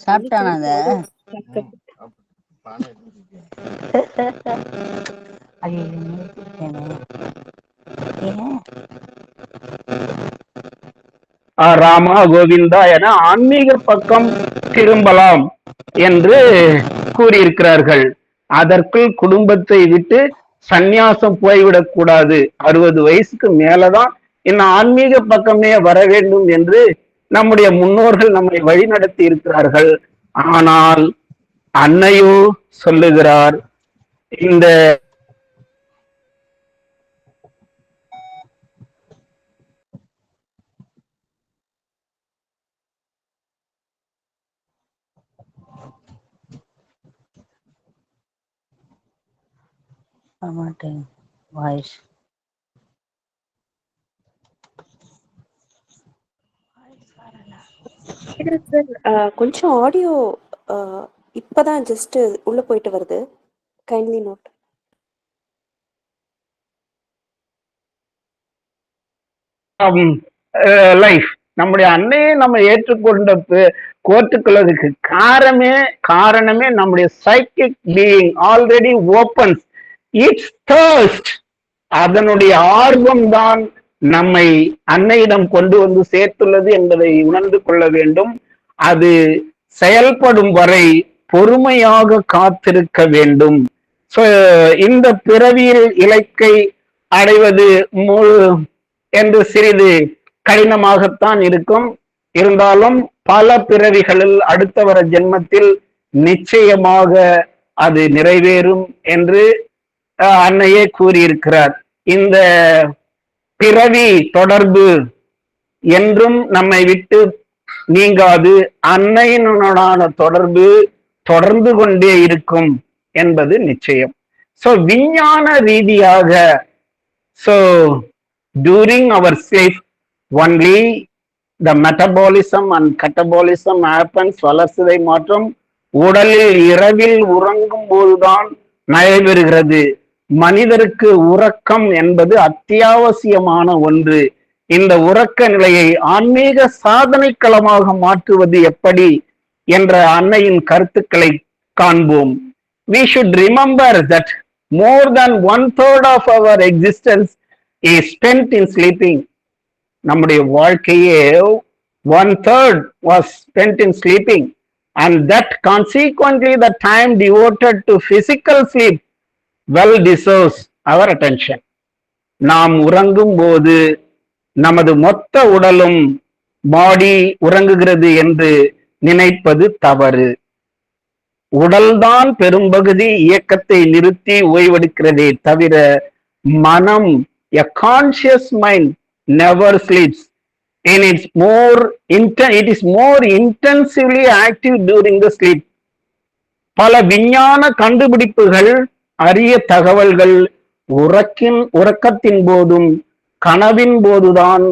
சாப்பிட்டானா ராமா கோவிந்தா என ஆன்மீக பக்கம் திரும்பலாம் என்று கூறியிருக்கிறார்கள். அதற்குள் குடும்பத்தை விட்டு சந்நியாசம் போய்விடக் கூடாது, 60 வயசுக்கு மேலதான் இந்த ஆன்மீக பக்கமே வர வேண்டும் என்று நம்முடைய முன்னோர்கள் நம்மை வழிநடத்தி இருக்கிறார்கள். ஆனால் அன்னையோ சொல்லுகிறார், இந்த வாய்ஸ் கொஞ்சம் ஆடியோ இப்பதான் ஜஸ்ட் உள்ள போயிட்டு வருது. Kindly note. லைஃப் நம்முடைய அன்னையை நம்ம ஏற்றுக்கொண்ட கோர்த்துக்கொள்வதற்கு காரணமே நம்முடைய psychic being already opens it's thirst. அதனுடைய ஆர்வம் தான் நம்மை அன்னையிடம் கொண்டு வந்து சேர்த்துள்ளது என்பதை உணர்ந்து கொள்ள வேண்டும். அது செயல்படும் வரை பொறுமையாக காத்திருக்க வேண்டும். இந்த பிறவியில் இலக்கை அடைவது என்று சிறிது கடினமாகத்தான் இருக்கும். இருந்தாலும் பல பிறவிகளில் அடுத்த வர ஜென்மத்தில் நிச்சயமாக அது நிறைவேறும் என்று அன்னையே கூறியிருக்கிறார். இந்த பிறவி தொடர்பு என்றும் நம்மை விட்டு நீங்காது, அன்னையினுடனான தொடர்பு தொடர்ந்து கொண்டே இருக்கும் என்பது நிச்சயம். சோ விஞ்ஞான ரீதியாக during our sleep only the metabolism and catabolism happens. வளர்சிதை மாற்றம் உடலில் இரவில் உறங்கும் போதுதான் நடைபெறுகிறது. மனிதருக்கு உறக்கம் என்பது அத்தியாவசியமான ஒன்று. இந்த உறக்க நிலையை ஆன்மீக சாதனை களமாக மாற்றுவது எப்படி என்ற அன்னையின் கருத்துக்களை காண்போம். We should remember that more than 1/3 of our existence is spent in sleeping. நம்முடைய வாழ்க்கையே 1/3 was spent in sleeping, and that consequently the time devoted to physical sleep well deserves our attention. நாம் உறங்கும் போது நமது மொத்த உடலும் பாடி உறங்குகிறது என்று நினைப்பது தவறு. உடல்தான் பெரும்பகுதி இயக்கத்தை நிறுத்தி ஓய்வெடுக்கிறதே தவிர மனம், a conscious mind never sleeps, and it is more intensively active during the sleep. பல விஞ்ஞான கண்டுபிடிப்புகள், அரிய தகவல்கள் உறக்கத்தின் போதும் கனவின் போதுதான்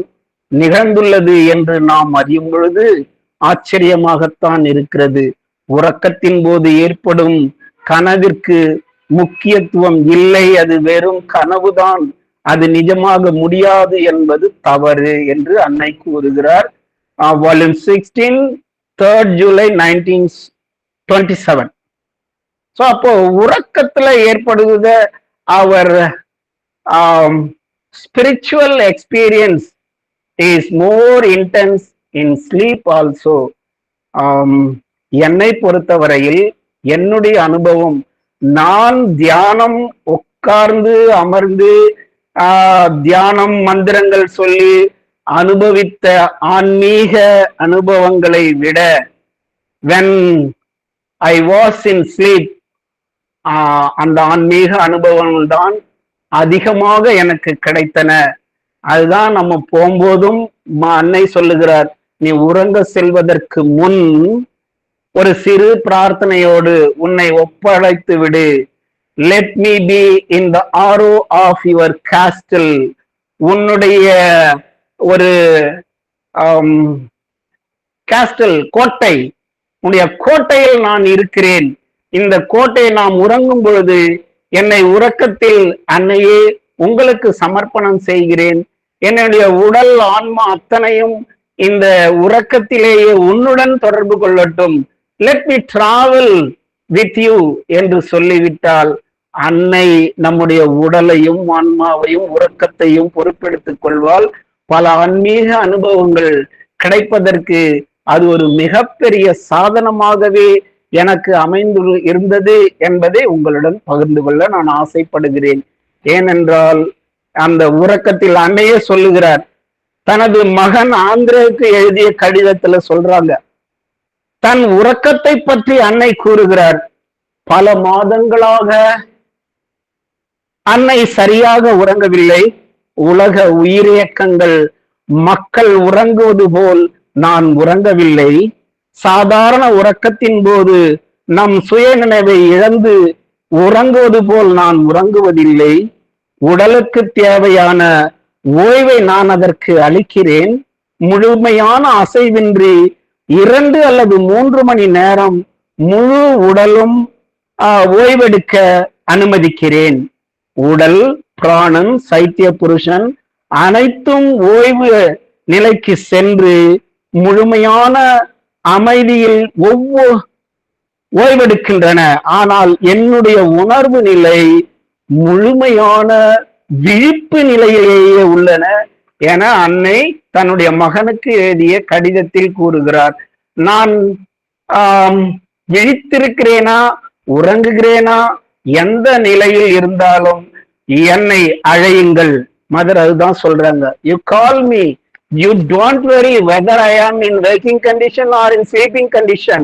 நிகழ்ந்துள்ளது என்று நாம் அறியும் பொழுது ஆச்சரியமாகத்தான் இருக்கிறது. உறக்கத்தின் போது ஏற்படும் கனவிற்கு முக்கியத்துவம் இல்லை, அது வெறும் கனவுதான், அது நிஜமாக முடியாது என்பது தவறு என்று அன்னை கூறுகிறார். Volume 16, 3rd July 1927. ஸோ அப்போ உறக்கத்துல ஏற்படுகிற அவர் spiritual experience is more intense in sleep also. என்னை பொறுத்தவரையில் என்னுடைய அனுபவம், நான் தியானம் உட்கார்ந்து அமர்ந்து தியானம் மந்திரங்கள் சொல்லி அனுபவித்த ஆன்மீக அனுபவங்களை விட when I was in sleep, அந்த ஆன்மீக அனுபவங்கள் தான் அதிகமாக எனக்கு கிடைத்தன. அதுதான் நம்ம போகும்போதும் அன்னை சொல்லுகிறார், நீ உறங்க செல்வதற்கு முன் ஒரு சிறு பிரார்த்தனையோடு உன்னை ஒப்படைத்து விடு. Let me be in the arrow of your castle. உன்னுடைய ஒரு castle, கோட்டை, உன்னுடைய கோட்டையில் நான் இருக்கிறேன். இந்த கோட்டையை நாம் உறங்கும் பொழுது என்னை உறக்கத்தில் அன்னையே உங்களுக்கு சமர்ப்பணம் செய்கிறேன். என்னுடைய உடல் ஆன்மா அத்தனையும் இந்த உறக்கத்திலேயே உன்னுடன் தொடர்பு கொள்ளட்டும். Let me travel with you என்று சொல்லிவிட்டால் அன்னை நம்முடைய உடலையும் ஆன்மாவையும் உறக்கத்தையும் பொறுப்பெடுத்துக் கொள்வாள். பல ஆன்மீக அனுபவங்கள் கிடைப்பதற்கு அது ஒரு மிகப்பெரிய சாதனமாகவே எனக்கு அமைந்து இருந்தது என்பதை உங்களுடன் பகிர்ந்து கொள்ள நான் ஆசைப்படுகிறேன். ஏனென்றால் அந்த உறக்கத்தில் அன்னையே சொல்லுகிறார், தனது மகன் ஆந்திரேவுக்கு எழுதிய கடிதத்துல சொல்றாங்க, தன் உறக்கத்தை பற்றி அன்னை கூறுகிறார். பல மாதங்களாக அன்னை சரியாக உறங்கவில்லை. உலக உயிரியக்கங்கள் மக்கள் உறங்குவது போல் நான் உறங்கவில்லை. சாதாரண உறக்கத்தின் போது நம் சுய நினைவை இழந்து உறங்குவது போல் நான் உறங்குவதில்லை. உடலுக்கு தேவையான ஓய்வை நான் அதற்கு அளிக்கிறேன். முழுமையான அசைவின்றி 2 அல்லது 3 மணி நேரம் முழு உடலும் ஓய்வெடுக்க அனுமதிக்கிறேன். உடல், பிராணன், சைத்திய புருஷன் அனைத்தும் ஓய்வு நிலைக்கு சென்று முழுமையான அமைதியில் ஓய்வெடுக்கின்றன. ஆனால் என்னுடைய உணர்வு நிலை முழுமையான விழிப்பு நிலையிலேயே உள்ளன என அன்னை தன்னுடைய மகனுக்கு எழுதிய கடிதத்தில் கூறுகிறார். நான் விழித்திருக்கிறேனா, உறங்குகிறேனா, எந்த நிலையில் இருந்தாலும் என்னை அழையுங்கள். மதர் அதுதான் சொல்றாங்க, you call me You don't worry whether I am in waking condition or in sleeping condition.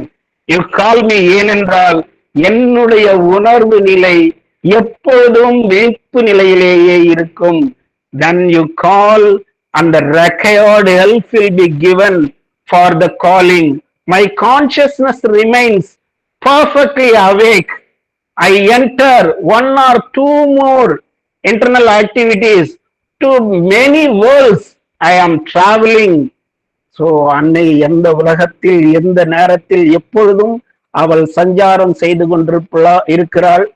You call me, ஏனென்றால் என்னுடைய உணர்வு நிலை எப்பொழுதும் விழிப்பு நிலையிலேயே இருக்கும். Then you call and the required help will be given for the calling. My consciousness remains perfectly awake. I enter one or two more internal activities to many worlds. I am traveling. So அன்னை எந்த உலகத்தில் எந்த நேரத்தில் எப்பொழுதும் அவள் சஞ்சாரம் செய்து இருக்கிறாள்.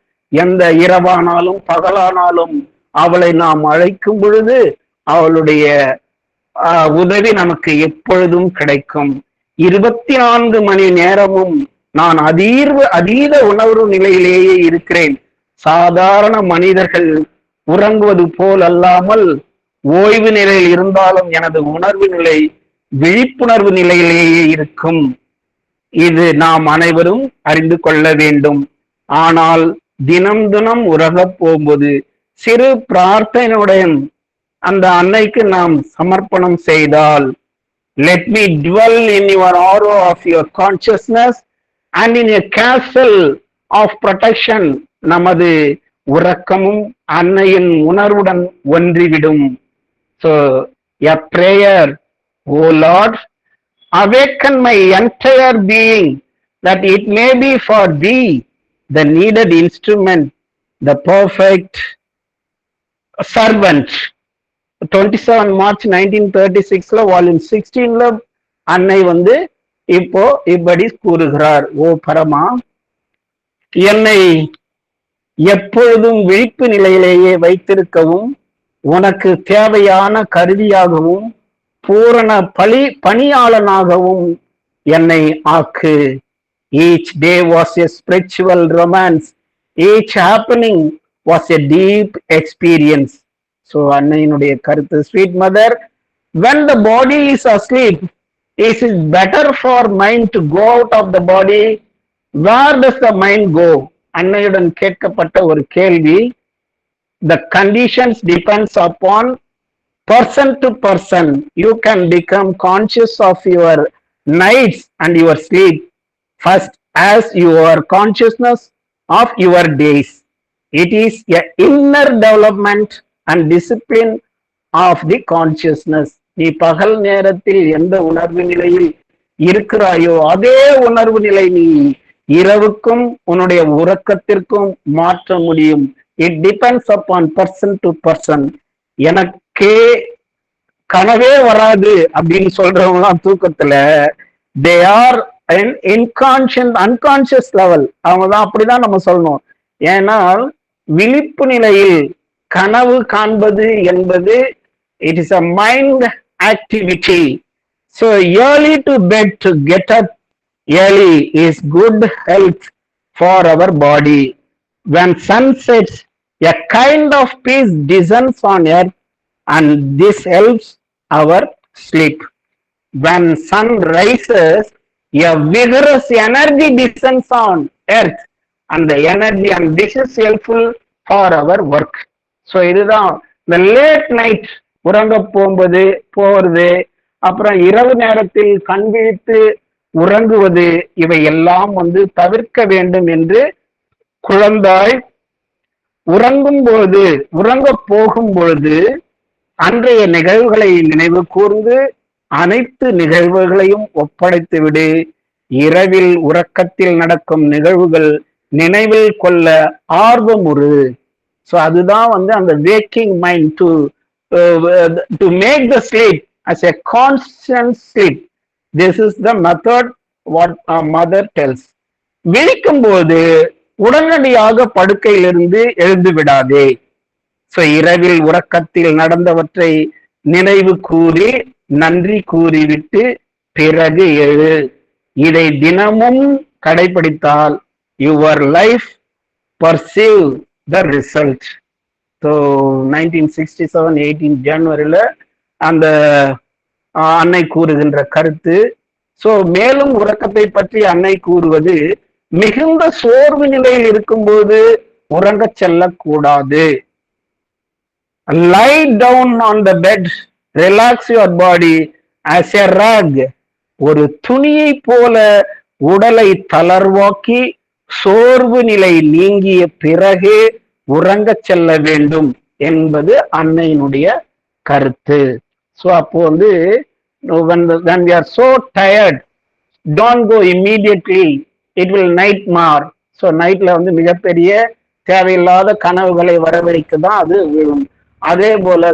எந்த இரவானாலும் பகலானாலும் அவளை நாம் அழைக்கும் பொழுது அவளுடைய உதவி நமக்கு எப்பொழுதும் கிடைக்கும். 24 மணி நேரமும் நான் அதீத உணர்வு நிலையிலேயே இருக்கிறேன். சாதாரண மனிதர்கள் உறங்குவது போல் அல்லாமல் ஓய்வு நிலையில் இருந்தாலும் எனது உணர்வு நிலை விழிப்புணர்வு நிலையிலேயே இருக்கும். இது நாம் அனைவரும் அறிந்து கொள்ள வேண்டும். ஆனால் தினம் தினம் உறங்கப் போகும்போது சிறு பிரார்த்தனையுடன் அந்த அன்னைக்கு நாம் சமர்ப்பணம் செய்தால், let me dwell in your aura of your consciousness and in a castle of protection. நமது உறக்கமும் அன்னையின் உணர்வுடன் ஒன்றிவிடும். So a prayer, O Lord, awaken my entire being that it may be for thee the needed instrument, the perfect servant. 27 March 1936 volume 16 அன்னை இப்போ இப்படி கூறுகிறார், ஓ பரமா, என்னை எப்பொழுதும் விழிப்பு நிலையிலேயே வைத்திருக்கவும் உனக்கு தேவையான கருவியாகவும் பூரண பணியாளனாகவும் என்னை ஆக்கு. Each day was a spiritual romance. Each happening was a deep experience. So அன்னையினுடைய கருத்து, sweet mother, when the body is asleep, is it better for mind to go out of the body? Where does the mind go? அன்னையுடன் கேட்கப்பட்ட ஒரு கேள்வி. The conditions depends upon person to person. You can become conscious of your nights and your sleep first as your consciousness of your days. It is a inner development and discipline of the consciousness. நீ பகல் நேரத்தில் எந்த உணர்வு நிலையில் இருக்கிறாயோ அதே உணர்வு நிலை நீ இரவுக்கும் உன்னுடைய உறக்கத்திற்கும் மாற்ற முடியும். It depends upon person to person. எனக்கே கனவே வராது அப்படின்னு சொல்றவங்க தூக்கத்துல they are in unconscious level. அவங்க தான் அப்படிதான் நம்ம சொல்லணும். ஏனால் விழிப்பு நிலையில் கனவு காண்பது என்பது it is a mind activity. So early to bed to get up early is good health for our body. When sun sets, a kind of peace descends on earth and this helps our sleep. When sun rises, a vigorous energy descends on earth and the energy, and this is helpful for our work. So இதுதான் இந்த late night உறங்க போவது, அப்புறம் இரவு நேரத்தில் கண் விழித்து உறங்குவது, இவை எல்லாம் தவிர்க்க வேண்டும் என்று குழந்தாய் உறங்க போகும் பொழுது அன்றைய நிகழ்வுகளை நினைவு கூர்ந்து அனைத்து நிகழ்வுகளையும் ஒப்படைத்து விடு. இரவில் உறக்கத்தில் நடக்கும் நிகழ்வுகள் நினைவில் கொள்ள ஆர்வமுறு. ஸோ அதுதான் அந்த waking mind to make the sleep as a constant sleep. This is the method what mother tells. விழிக்கும் போது உடனடியாக படுக்கையிலிருந்து எழுந்து விடாதே. ஸோ இரவில் உறக்கத்தில் நடந்தவற்றை நினைவு கூறி நன்றி கூறிவிட்டு பிறகு எழு. இதை தினமும் கடைபிடித்தால் your life perceive the result. So 1967 18 ஜனவரியில அந்த அன்னை கூறுகின்ற கருத்து. ஸோ மேலும் உறக்கத்தை பற்றி அன்னை கூறுவது, மிகுந்த சோர்வு நிலையில் இருக்கும்போது உறங்க செல்லக்கூடாது. Lie down on the bed relax your body as a rag. ஒரு துணியை போல உடலை தளர்வாக்கி சோர்வு நிலை நீங்கிய பிறகே உறங்கச் செல்ல வேண்டும் என்பது அன்னையினுடைய கருத்து. ஸோ அப்போ வந்து when we are so tired, don't go immediately, it will nightmare. So நைட்ல வந்து மிகப்பெரிய தேவையில்லாத கனவுகளை வரவழைக்க தான் அது விழும். அதே போல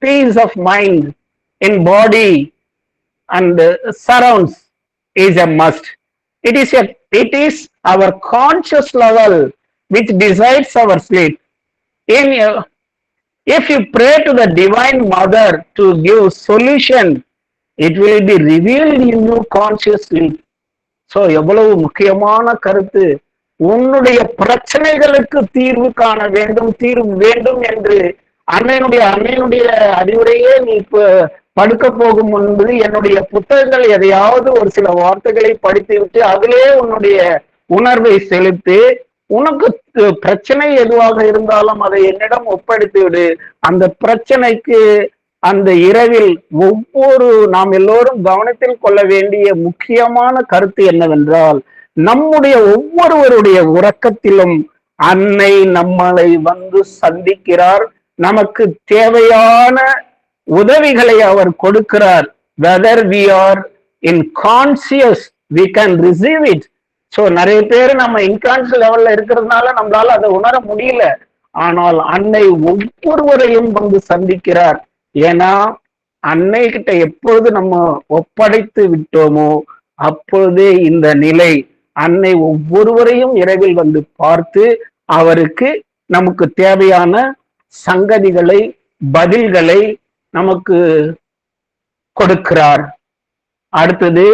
peace of mind in body and surrounds is a must. It is our conscious level which decides our sleep. If you pray to the Divine Mother to give solution, it will be revealed in you consciously. So எவ்வளவு முக்கியமான கருத்து. உன்னுடைய பிரச்சனைகளுக்கு தீர்வு காண வேண்டும், தீர்வு வேண்டும் என்று அன்னையினுடைய அறிவுரையே நீ படுக்க போகும் முன்பு என்னுடைய புத்தகங்கள் எதையாவது ஒரு சில வார்த்தைகளை படித்து விட்டு அதிலே உன்னுடைய உணர்வை செலுத்தி, உனக்கு பிரச்சனை எதுவாக இருந்தாலும் அதை என்னிடம் ஒப்படைத்து விடு. அந்த பிரச்சனைக்கு அந்த இரவில் நாம் எல்லோரும் கவனத்தில் கொள்ள வேண்டிய முக்கியமான கருத்து என்னவென்றால், நம்முடைய ஒவ்வொருவருடைய உறக்கத்திலும் அன்னை நம்மளை வந்து சந்திக்கிறார். நமக்கு தேவையான உதவிகளை அவர் கொடுக்கிறார். whether we are in conscious we can receive it. So நிறைய பேர் நம்ம இன்கான்சியஸ் லெவல்ல இருக்கிறதுனால நம்மளால அதை உணர முடியல. ஆனால் அன்னை ஒவ்வொருவரையும் வந்து சந்திக்கிறார். ஏன்னா அன்னை கிட்ட எப்பொழுது நம்ம ஒப்படைத்து விட்டோமோ அப்பொழுதே இந்த நிலை அன்னை ஒவ்வொருவரையும் இரவில் வந்து பார்த்து அவருக்கு நமக்கு தேவையான சங்கதிகளை பதில்களை நமக்கு கொடுக்கிறார். அடுத்தது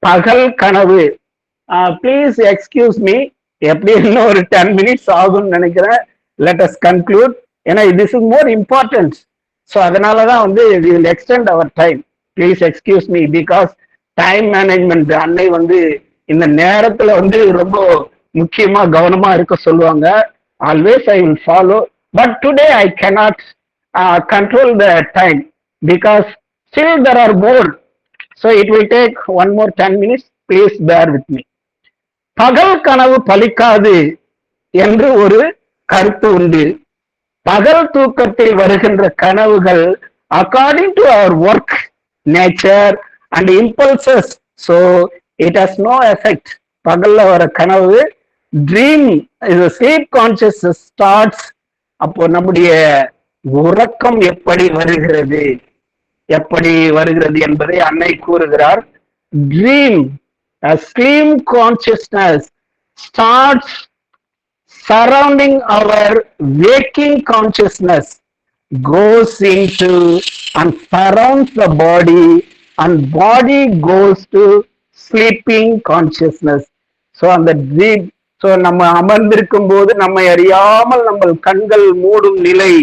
பகல் கனவு. ப்ளீஸ் எக்ஸ்கியூஸ் மீ, எப்படி இன்னும் ஒரு 10 minutes ஆகும்னு நினைக்கிறேன். Let us conclude. ஏன்னா this is more important. So அதனாலதான் வந்து we will extend our time. Please excuse me because time management அன்னை வந்து இந்த நேரத்துல வந்து ரொம்ப முக்கியமா கவனமா இருக்க சொல்லுவாங்க. Always I will follow, but today I cannot control the time because still there are more. So it will take one more 10 minutes. Please bear with me. பகல் கனவு பலிக்காது என்று ஒரு கருத்து உண்டு. பகல் தூக்கத்தில் வருகின்ற கனவுகள் according to our work nature and impulses, so it has no effect. பகல்ல வர கனவு dream is a sleep consciousness starts. அப்போ நம்முடைய உறக்கம் எப்படி வருகிறது என்பதை அன்னை கூறுகிறார். Dream sleep consciousness starts surrounding our waking consciousness, goes into and surrounds the body, and body goes to sleeping consciousness. So அந்த dream, so நம்ம அமர்ந்திருக்கும் போது நம்மை அறியாமல் நம்ம கண்கள் மூடும் நிலை.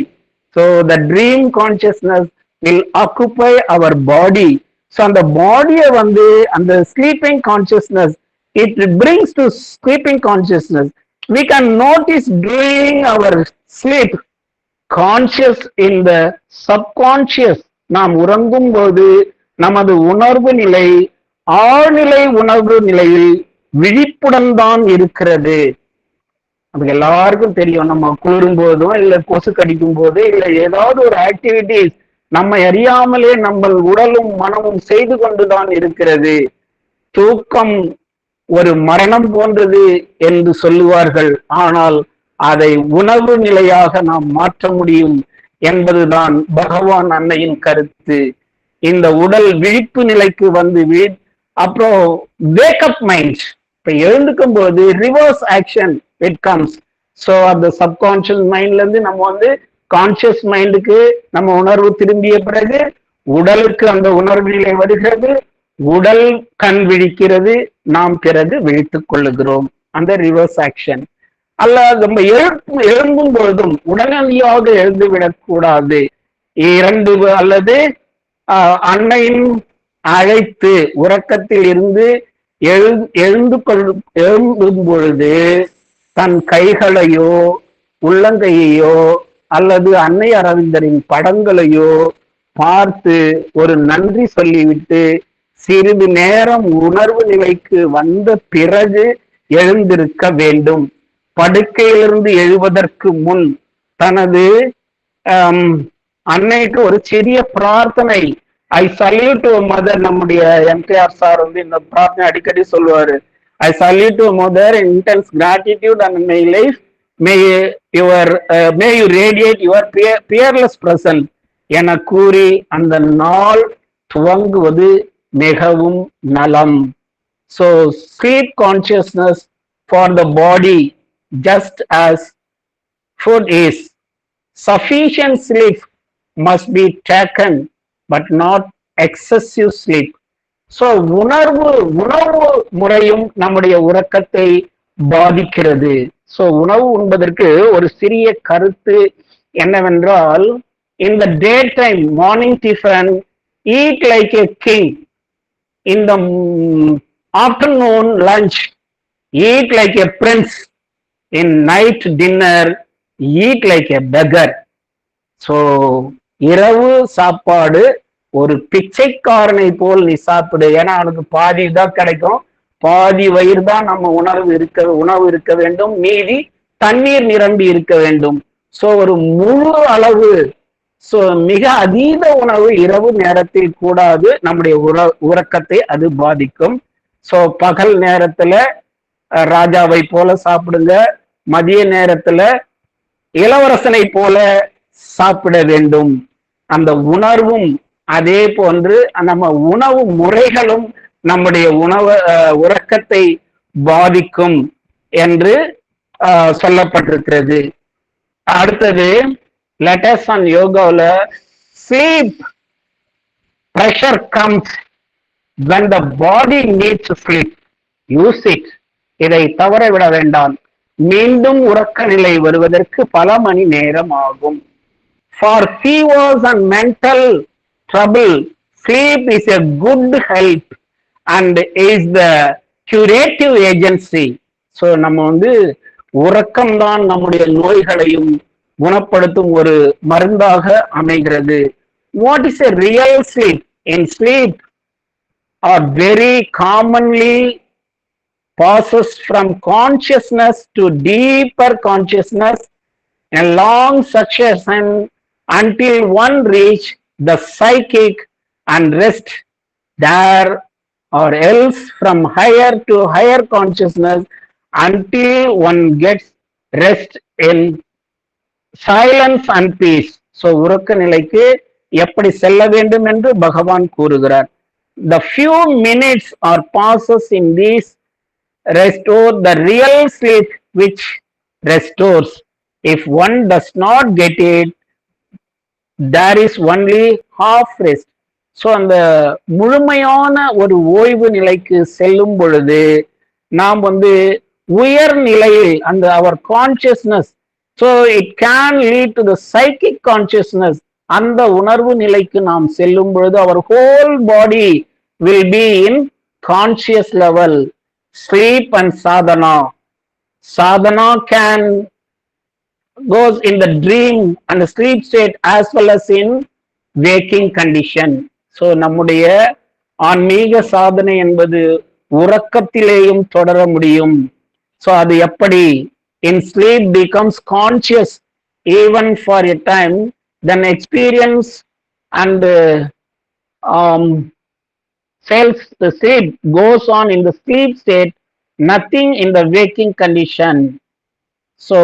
So the dream consciousness will occupy our body. So அந்த பாடியை வந்து அந்த sleeping consciousness, it brings to sleeping consciousness. We can notice during our sleep conscious in the subconscious. நாம் உறங்கும் போது நமது உணர்வு நிலை ஆழ்நிலை உணர்வு நிலையில் விழிப்புடன் தான் இருக்கிறது. நமக்கு எல்லாருக்கும் தெரியும், நம்ம குளிரும் போதோ இல்ல கொசு கடிக்கும் போதோ இல்ல ஏதாவது ஒரு ஆக்டிவிட்டிஸ் நம்மை அறியாமலே நம்ம உடலும் மனமும் செய்து கொண்டுதான் இருக்கிறது. தூக்கம் ஒரு மரணம் போன்றது என்று சொல்லுவார்கள். ஆனால் அதை உணர்வு நிலையாக நாம் மாற்ற முடியும் என்பதுதான் பகவான் அன்னையின் கருத்து. இந்த உடல் விழிப்பு நிலைக்கு வந்து அப்புறம் வேக்கப் மைண்ட், இப்ப எழுந்துக்கும் போது reverse action it comes. So அந்த சப்கான்சியஸ் மைண்ட்ல இருந்து நம்ம வந்து கான்சியஸ் மைண்டுக்கு நம்ம உணர்வு திரும்பிய பிறகு உடலுக்கு அந்த உணர்வு நிலை வருகிறது, உடல் கண் விழிக்கிறது, நாம் பிறகு விழித்துக் கொள்ளுகிறோம். அந்த ரிவர்ஸ் ஆக்ஷன். அல்ல நம்ம எழும்பும் பொழுதும் உடனடியாக எழுந்து விடக்கூடாது. 2 அல்லது அன்னையின் அழைத்து உறக்கத்தில் இருந்து எழும்பும் பொழுது தன் கைகளையோ உள்ளங்கையோ அல்லது அன்னை அரவிந்தரின் படங்களையோ பார்த்து ஒரு நன்றி சொல்லிவிட்டு சிறிது நேரம் உணர்வு நிலைக்கு வந்த பிறகு எழுந்திருக்க வேண்டும். படுக்கையிலிருந்து எழுவதற்கு முன் தனது அன்னைக்கு ஒரு சிறிய பிரார்த்தனை, ஐ சல்யூட் டு மதர். நம்முடைய எம்கேஆர் சார் வந்து இந்த பிரார்த்தனை அடிக்கடி சொல்லுவாரு. I salute to mother, intense gratitude and my life may you radiate your peerless present என கூறி அந்த நாள் துவங்குவது மிகவும் நலம். So sleep consciousness for the body, just as food is. Sufficient sleep must be taken, but not excessive sleep. So உணவு முறையும் நம்முடைய உறக்கத்தை பாதிக்கிறது. So உணவு உண்பதற்கு ஒரு சிறிய கருத்து என்னவென்றால், in the daytime morning tiffin, eat like a king. In the afternoon lunch, eat like a prince. In night dinner, eat like a beggar. So இரவு சாப்பாடு ஒரு பிச்சைக்காரனை போல் நீ சாப்பிடு. ஏன்னா அவனுக்கு பாதி தான் கிடைக்கும், பாதி வயிறு தான் நம்ம உணவு இருக்க வேண்டும், மீதி தண்ணீர் நிரம்பி இருக்க வேண்டும். சோ ஒரு முழு அளவு, சோ மிக அதீத உணவு இரவு நேரத்தில் கூடாது. நம்முடைய உறக்கத்தை அது பாதிக்கும். சோ பகல் நேரத்துல ராஜாவை போல சாப்பிடுங்க, மதிய நேரத்துல இளவரசனை போல சாப்பிட வேண்டும். அந்த உணர்வும் அதே போன்று நம்ம உணவு முறைகளும் நம்முடைய உறக்கத்தை பாதிக்கும் என்று சொல்லப்பட்டிருக்கிறது. அடுத்தது லெட்டஸ் ஆன் யோகாவில் sleep pressure comes when the body needs to sleep. Use it. இதை தவற விட வேண்டாம். மீண்டும் உறக்க நிலை வருவதற்கு பல மணி நேரம் ஆகும். For fevers and mental trouble, sleep is a good help and is the curative agency. So நம்ம வந்து உறக்கம் தான் நம்முடைய நோய்களையும் குணப்படுத்தும் ஒரு மருந்தாக அமைகிறது. What is a real sleep? In sleep are very commonly passes from consciousness to deeper consciousness in a long succession until one reach the psychic and rest there, or else from higher to higher consciousness until one gets rest in silence and peace. So உறக்க நிலைக்கு எப்படி செல்ல வேண்டும் என்று பகவான் கூறுகிறார். The few minutes or passes in these restore the real sleep which restores. If one does not get it, there is only half rest. So அந்த முழுமையான ஒரு ஓய்வு நிலைக்கு செல்லும் பொழுது நாம் வந்து உயர் நிலையில் அந்த அவர் consciousness, so it can lead to the psychic consciousness. அந்த உணர்வு நிலைக்கு நாம் செல்லும் பொழுது our whole body will be in conscious level. Sleep and sadhana can goes in the dream and the sleep state as well as in waking condition. So நம்முடைய ஆன்மீக சாதனை என்பது உறக்கத்திலேயும் தொடர முடியும். So அது எப்படி? In sleep becomes conscious even for a time, then experience and the sleep goes on in the sleep state, nothing in the waking condition. So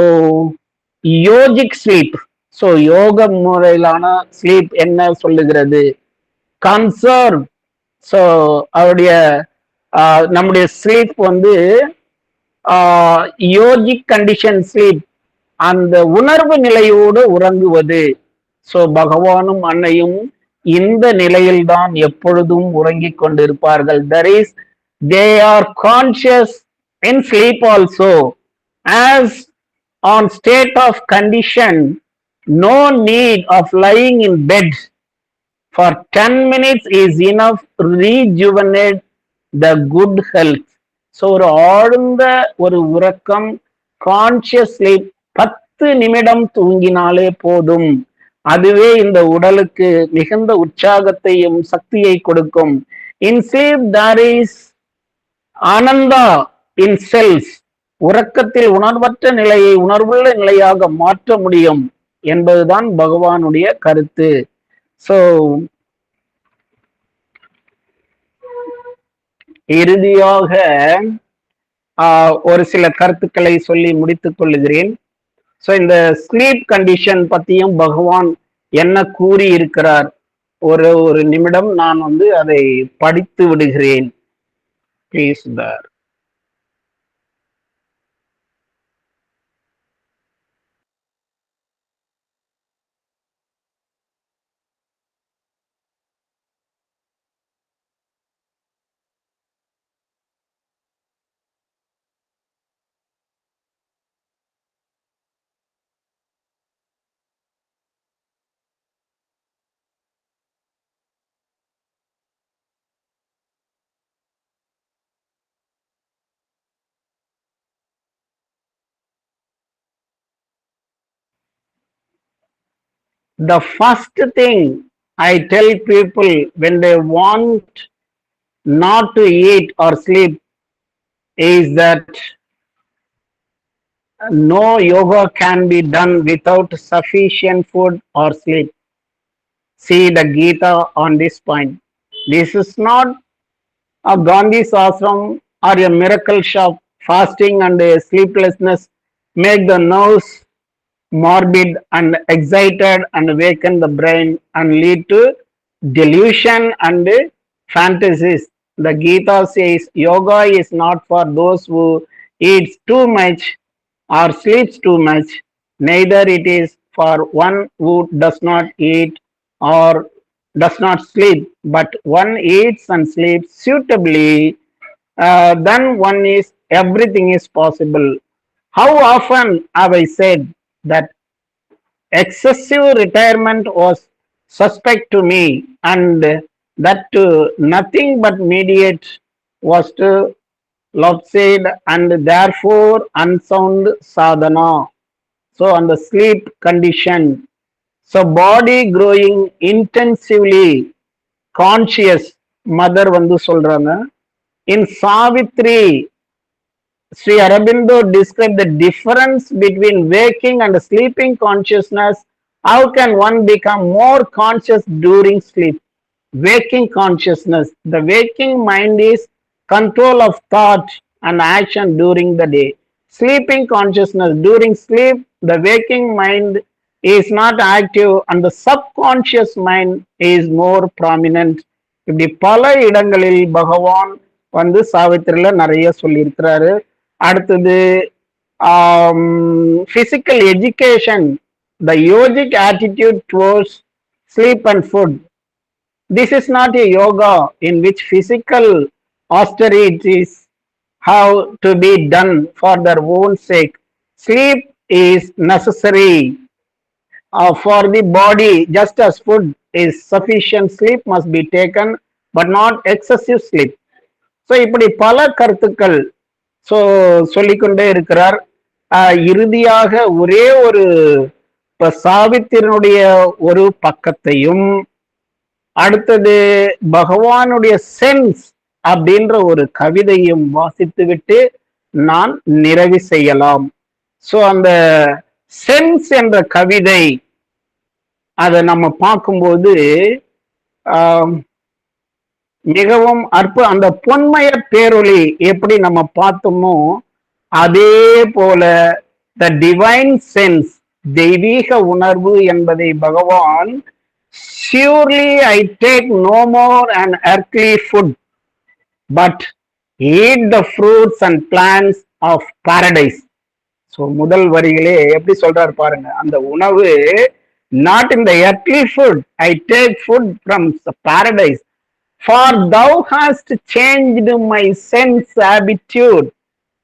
yogic sleep, so யோக முறையிலான sleep என்ன சொல்லுகிறது? Conserve. So அவருடைய நம்முடைய sleep வந்து yogic condition sleep, அந்த உணர்வு நிலையோடு உறங்குவது. சோ பகவானும் அன்னையும் இந்த நிலையில்தான் எப்பொழுதும் உறங்கிக் கொண்டிருப்பார்கள். They are conscious in sleep also. As on state of condition, no need of lying in bed for 10 minutes is enough to rejuvenate the good health. So ஒரு ஆழ்ந்த ஒரு உறக்கம், கான்சியஸ் ஸ்லீப், 10 நிமிடம் தூங்கினாலே போதும். அதுவே இந்த உடலுக்கு மிகுந்த உற்சாகத்தையும் சக்தியை கொடுக்கும். In sleep there is ananda in cells. உறக்கத்தில் உணர்வற்ற நிலையை உணர்வுள்ள நிலையாக மாற்ற முடியும் என்பதுதான் பகவானுடைய கருத்து. சோ இறுதியாக ஒரு சில கருத்துக்களை சொல்லி முடித்துக் கொள்ளுகிறேன். ஸோ இந்த ஸ்லீப் கண்டிஷன் பத்தியும் பகவான் என்ன கூறி இருக்கிறார், ஒரு நிமிடம் நான் அதை படித்து விடுகிறேன். Please there. The first thing I tell people when they want not to eat or sleep is that no yoga can be done without sufficient food or sleep. See the Gita on this point. This is not a Gandhi's ashram or a miracle shop. Fasting and sleeplessness make the nerves morbid and excited and awaken the brain and lead to delusion and fantasies. The Gita says yoga is not for those who eats too much or sleeps too much, neither it is for one who does not eat or does not sleep, but one eats and sleeps suitably, then everything is possible. How often have I said that excessive retirement was suspect to me, and that nothing but mediate was to lopsided and therefore unsound sadhana. So on the sleep condition, so body growing intensively conscious, mother சொல்றாங்க. In Savitri, Sri Aurobindo described the difference between waking and sleeping consciousness. How can one become more conscious during sleep? Waking consciousness. The waking mind is control of thought and action during the day. Sleeping consciousness. During sleep, the waking mind is not active and the subconscious mind is more prominent. இப்படி பல இடங்களில் பகவான் சாவித்திரியில நிறைய சொல்லியிருக்கிறாரு. அடுத்தது physical education, the yogic attitude towards sleep and food. This is not a yoga in which physical austerities have to be done for their own sake. Sleep is necessary for the body, just as food is sufficient. Sleep must be taken, but not excessive sleep. So இப்படி பல கருத்துக்கள் சொல்லிக்கொண்டே இருக்கிறார். இறுதியாக ஒரே ஒரு சாவித்திரனுடைய ஒரு பக்கத்தையும் அடுத்தது பகவானுடைய சென்ஸ் அப்படின்ற ஒரு கவிதையும் வாசித்து விட்டு நான் நிறைவு செய்யலாம். சோ அந்த சென்ஸ் என்ற கவிதை அதை நம்ம பார்க்கும்போது மிகவும் அந்த பொன்மய பேரொளி எப்படி நம்ம பார்த்தோமோ அதே போல த டிவைன் சென்ஸ், தெய்வீக உணர்வு என்பதை பகவான் surely I take no more an earthly food but eat the fruits and plants of paradise. So முதல் வரிகளே எப்படி சொல்றாரு பாருங்க, அந்த உணவு not in the earthly food, I take food from the paradise. For thou hast changed my sense habitude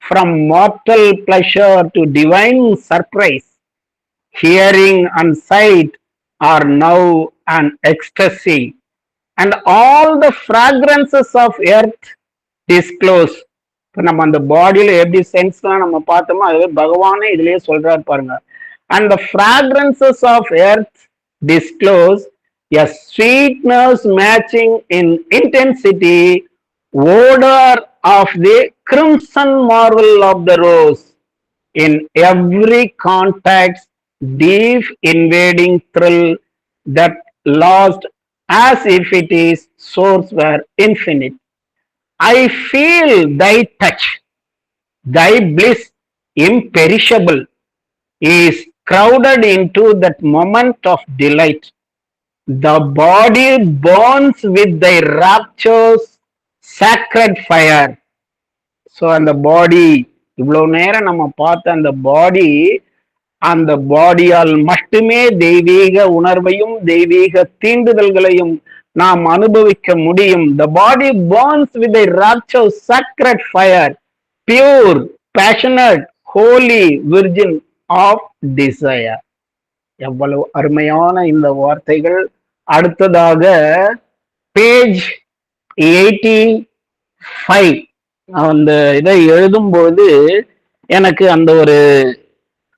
from mortal pleasure to divine surprise. Hearing and sight are now an ecstasy, and all the fragrances of earth disclose. இப்போ நம்ம அந்த பாடியில எப்படி சென்ஸ்லாம் நம்ம பார்த்தோமோ அதுவே பகவானே இதுலயே சொல்றாரு பாருங்க. And the fragrances of earth disclose a sweetness matching in intensity odor of the crimson marvel of the rose. In every contact, deep invading thrill that lost as if its source were infinite. I feel thy touch, thy bliss imperishable is crowded into that moment of delight. The body burns with thy rapture's sacred fire. So அந்த பாடி இவ்வளவு நேரம் நம்ம பார்த்த அந்த பாடியால் மட்டுமே தெய்வீக உணர்வையும் தெய்வீக தீண்டுதல்களையும் நாம் அனுபவிக்க முடியும். The body burns with a rapture sacred fire, pure, passionate, holy, virgin of desire. எவ்வளவு அருமையான இந்த வார்த்தைகள். அடுத்ததாக பேஜ் 85 அந்த இதை எழுதும்போது எனக்கு அந்த ஒரு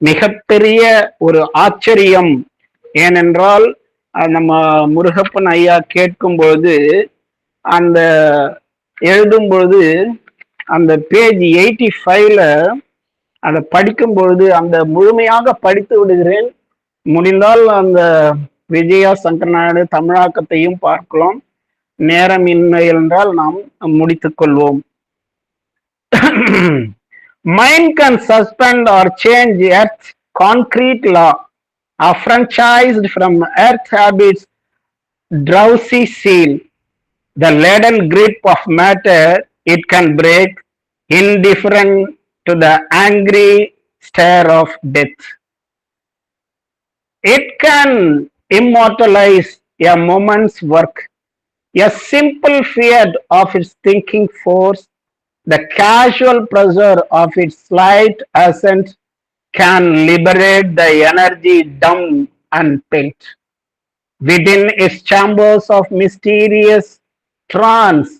மிகப்பெரிய ஒரு ஆச்சரியம். ஏனென்றால் நம்ம முருகப்பன் ஐயா கேட்கும்போது அந்த எழுதும்பொழுது அந்த பேஜ் 85ல அதை படிக்கும்பொழுது அந்த முழுமையாக படித்து விடுகிறேன். முடிந்தால் அந்த விஜயா சங்கரநாடு தமிழாக்கத்தையும் பார்க்கலாம். நேரமின்மை என்றால் நாம் முடித்துக் கொள்வோம். Mind can suspend or change Earth's concrete law, affranchised from Earth habits' drowsy seal. The leaden grip of matter it can break, indifferent to the angry stare of death. It can immortalize a moment's work, a simple fiat of its thinking force. The casual pressure of its slight ascent can liberate the energy dumb and pent. Within its chambers of mysterious trance,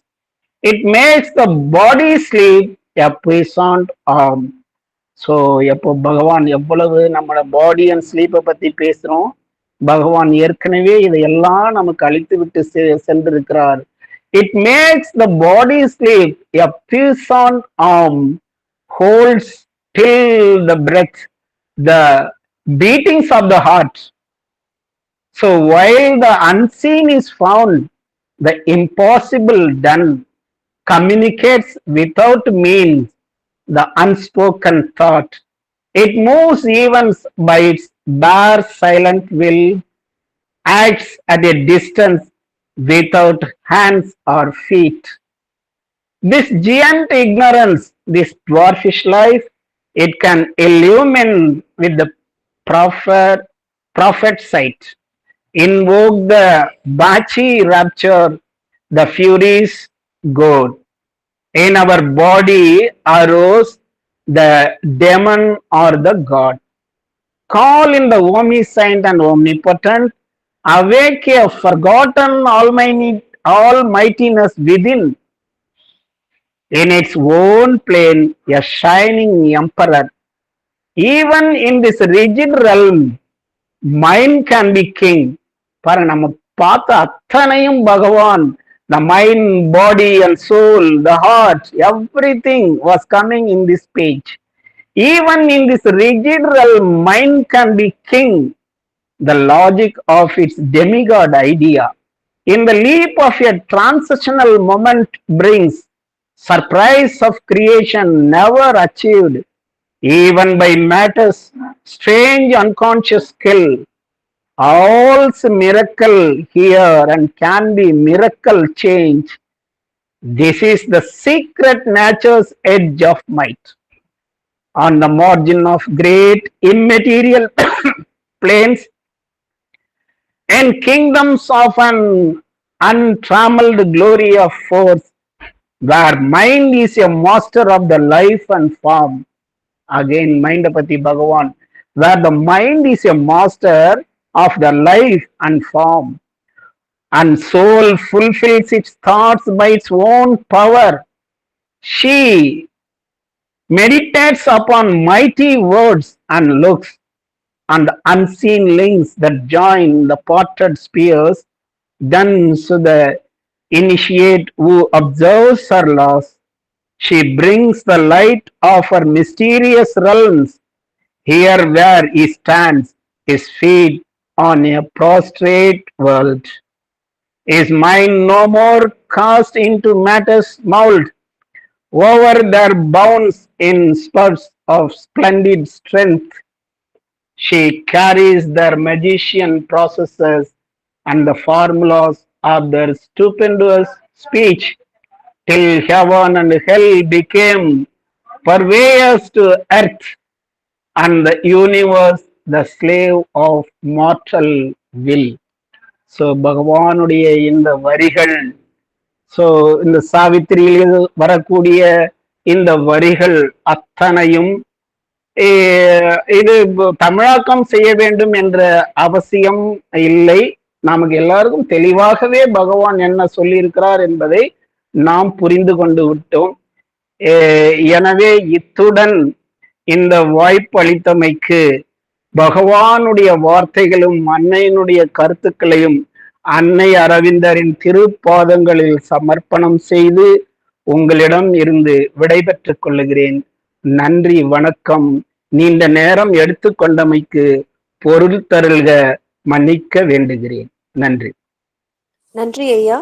it makes the body sleep a puissant arm. So எப்போ பகவான் எவ்வளவு நம்மளோட body and ஸ்லீப்பை பற்றி பேசுகிறோம், பகவான் ஏற்கனவே இதையெல்லாம் நமக்கு அழித்து விட்டு சென்றிருக்கிறார். It makes the body sleep, a puissant arm holds till the breath, the beatings of the heart. So while the unseen is found, the impossible done, communicates without means the unspoken thought. It moves even by its bare silent will, acts at a distance without hands or feet. This giant ignorance, this dwarfish life, it can illumine with the prophet sight, invoke the Bachi rapture, the furies god. In our body arose the demon or the god. Call in the omniscient and omnipotent, awake a forgotten almightiness within. In its own plane, a shining emperor. Even in this rigid realm, mind can be king. பாருங்க, நம்ம பார்த்த அத்தனையும் பகவான். The mind, body and soul, the heart, everything was coming in this page. Even in this rigid realm, mind can be king. The logic of its demigod idea in the leap of a transitional moment brings surprise of creation never achieved even by matter's strange unconscious skill. All's miracle here and can be miracle change. This is the secret nature's edge of might. On the margin of great immaterial planes and kingdoms of an untrammeled glory of force, where mind is a master of the life and form. Again, mind pati Bhagavan, where the mind is a master of the life and form, and soul fulfills its thoughts by its own power. She meditates upon mighty words and looks and the unseen links that join the parted spheres, then to the initiate who observes her loss, she brings the light of her mysterious realms here where he stands, his feet on a prostrate world. His mind no more cast into matter's mold, over their bounds in spurts of splendid strength. She carries their magician processes and the formulas of their stupendous speech till heaven and hell became purveyors to earth and the universe the slave of mortal will. So பகவானுடைய இந்த வரிகள், so இந்த சாவித்திரியில் வரக்கூடிய இந்த வரிகள் அத்தனையும் இது தமிழாக்கம் செய்ய வேண்டும் என்ற அவசியம் இல்லை. நமக்கு எல்லாருக்கும் தெளிவாகவே பகவான் என்ன சொல்லியிருக்கிறார் என்பதை நாம் புரிந்து கொண்டு விட்டோம். எனவே இத்துடன் இந்த வாய்ப்பு அளித்தமைக்கு பகவானுடைய வார்த்தைகளும் அன்னையினுடைய கருத்துக்களையும் அன்னை அரவிந்தரின் திருப்பாதங்களில் சமர்ப்பணம் செய்து உங்களிடம் இருந்து விடைபெற்றுக் கொள்ளுகிறேன். நன்றி, வணக்கம். நீண்ட நேரம் எடுத்துக்கொண்டமைக்கு பொருள் தருள்க மன்னிக்க வேண்டுகிறேன். நன்றி. நன்றி ஐயா.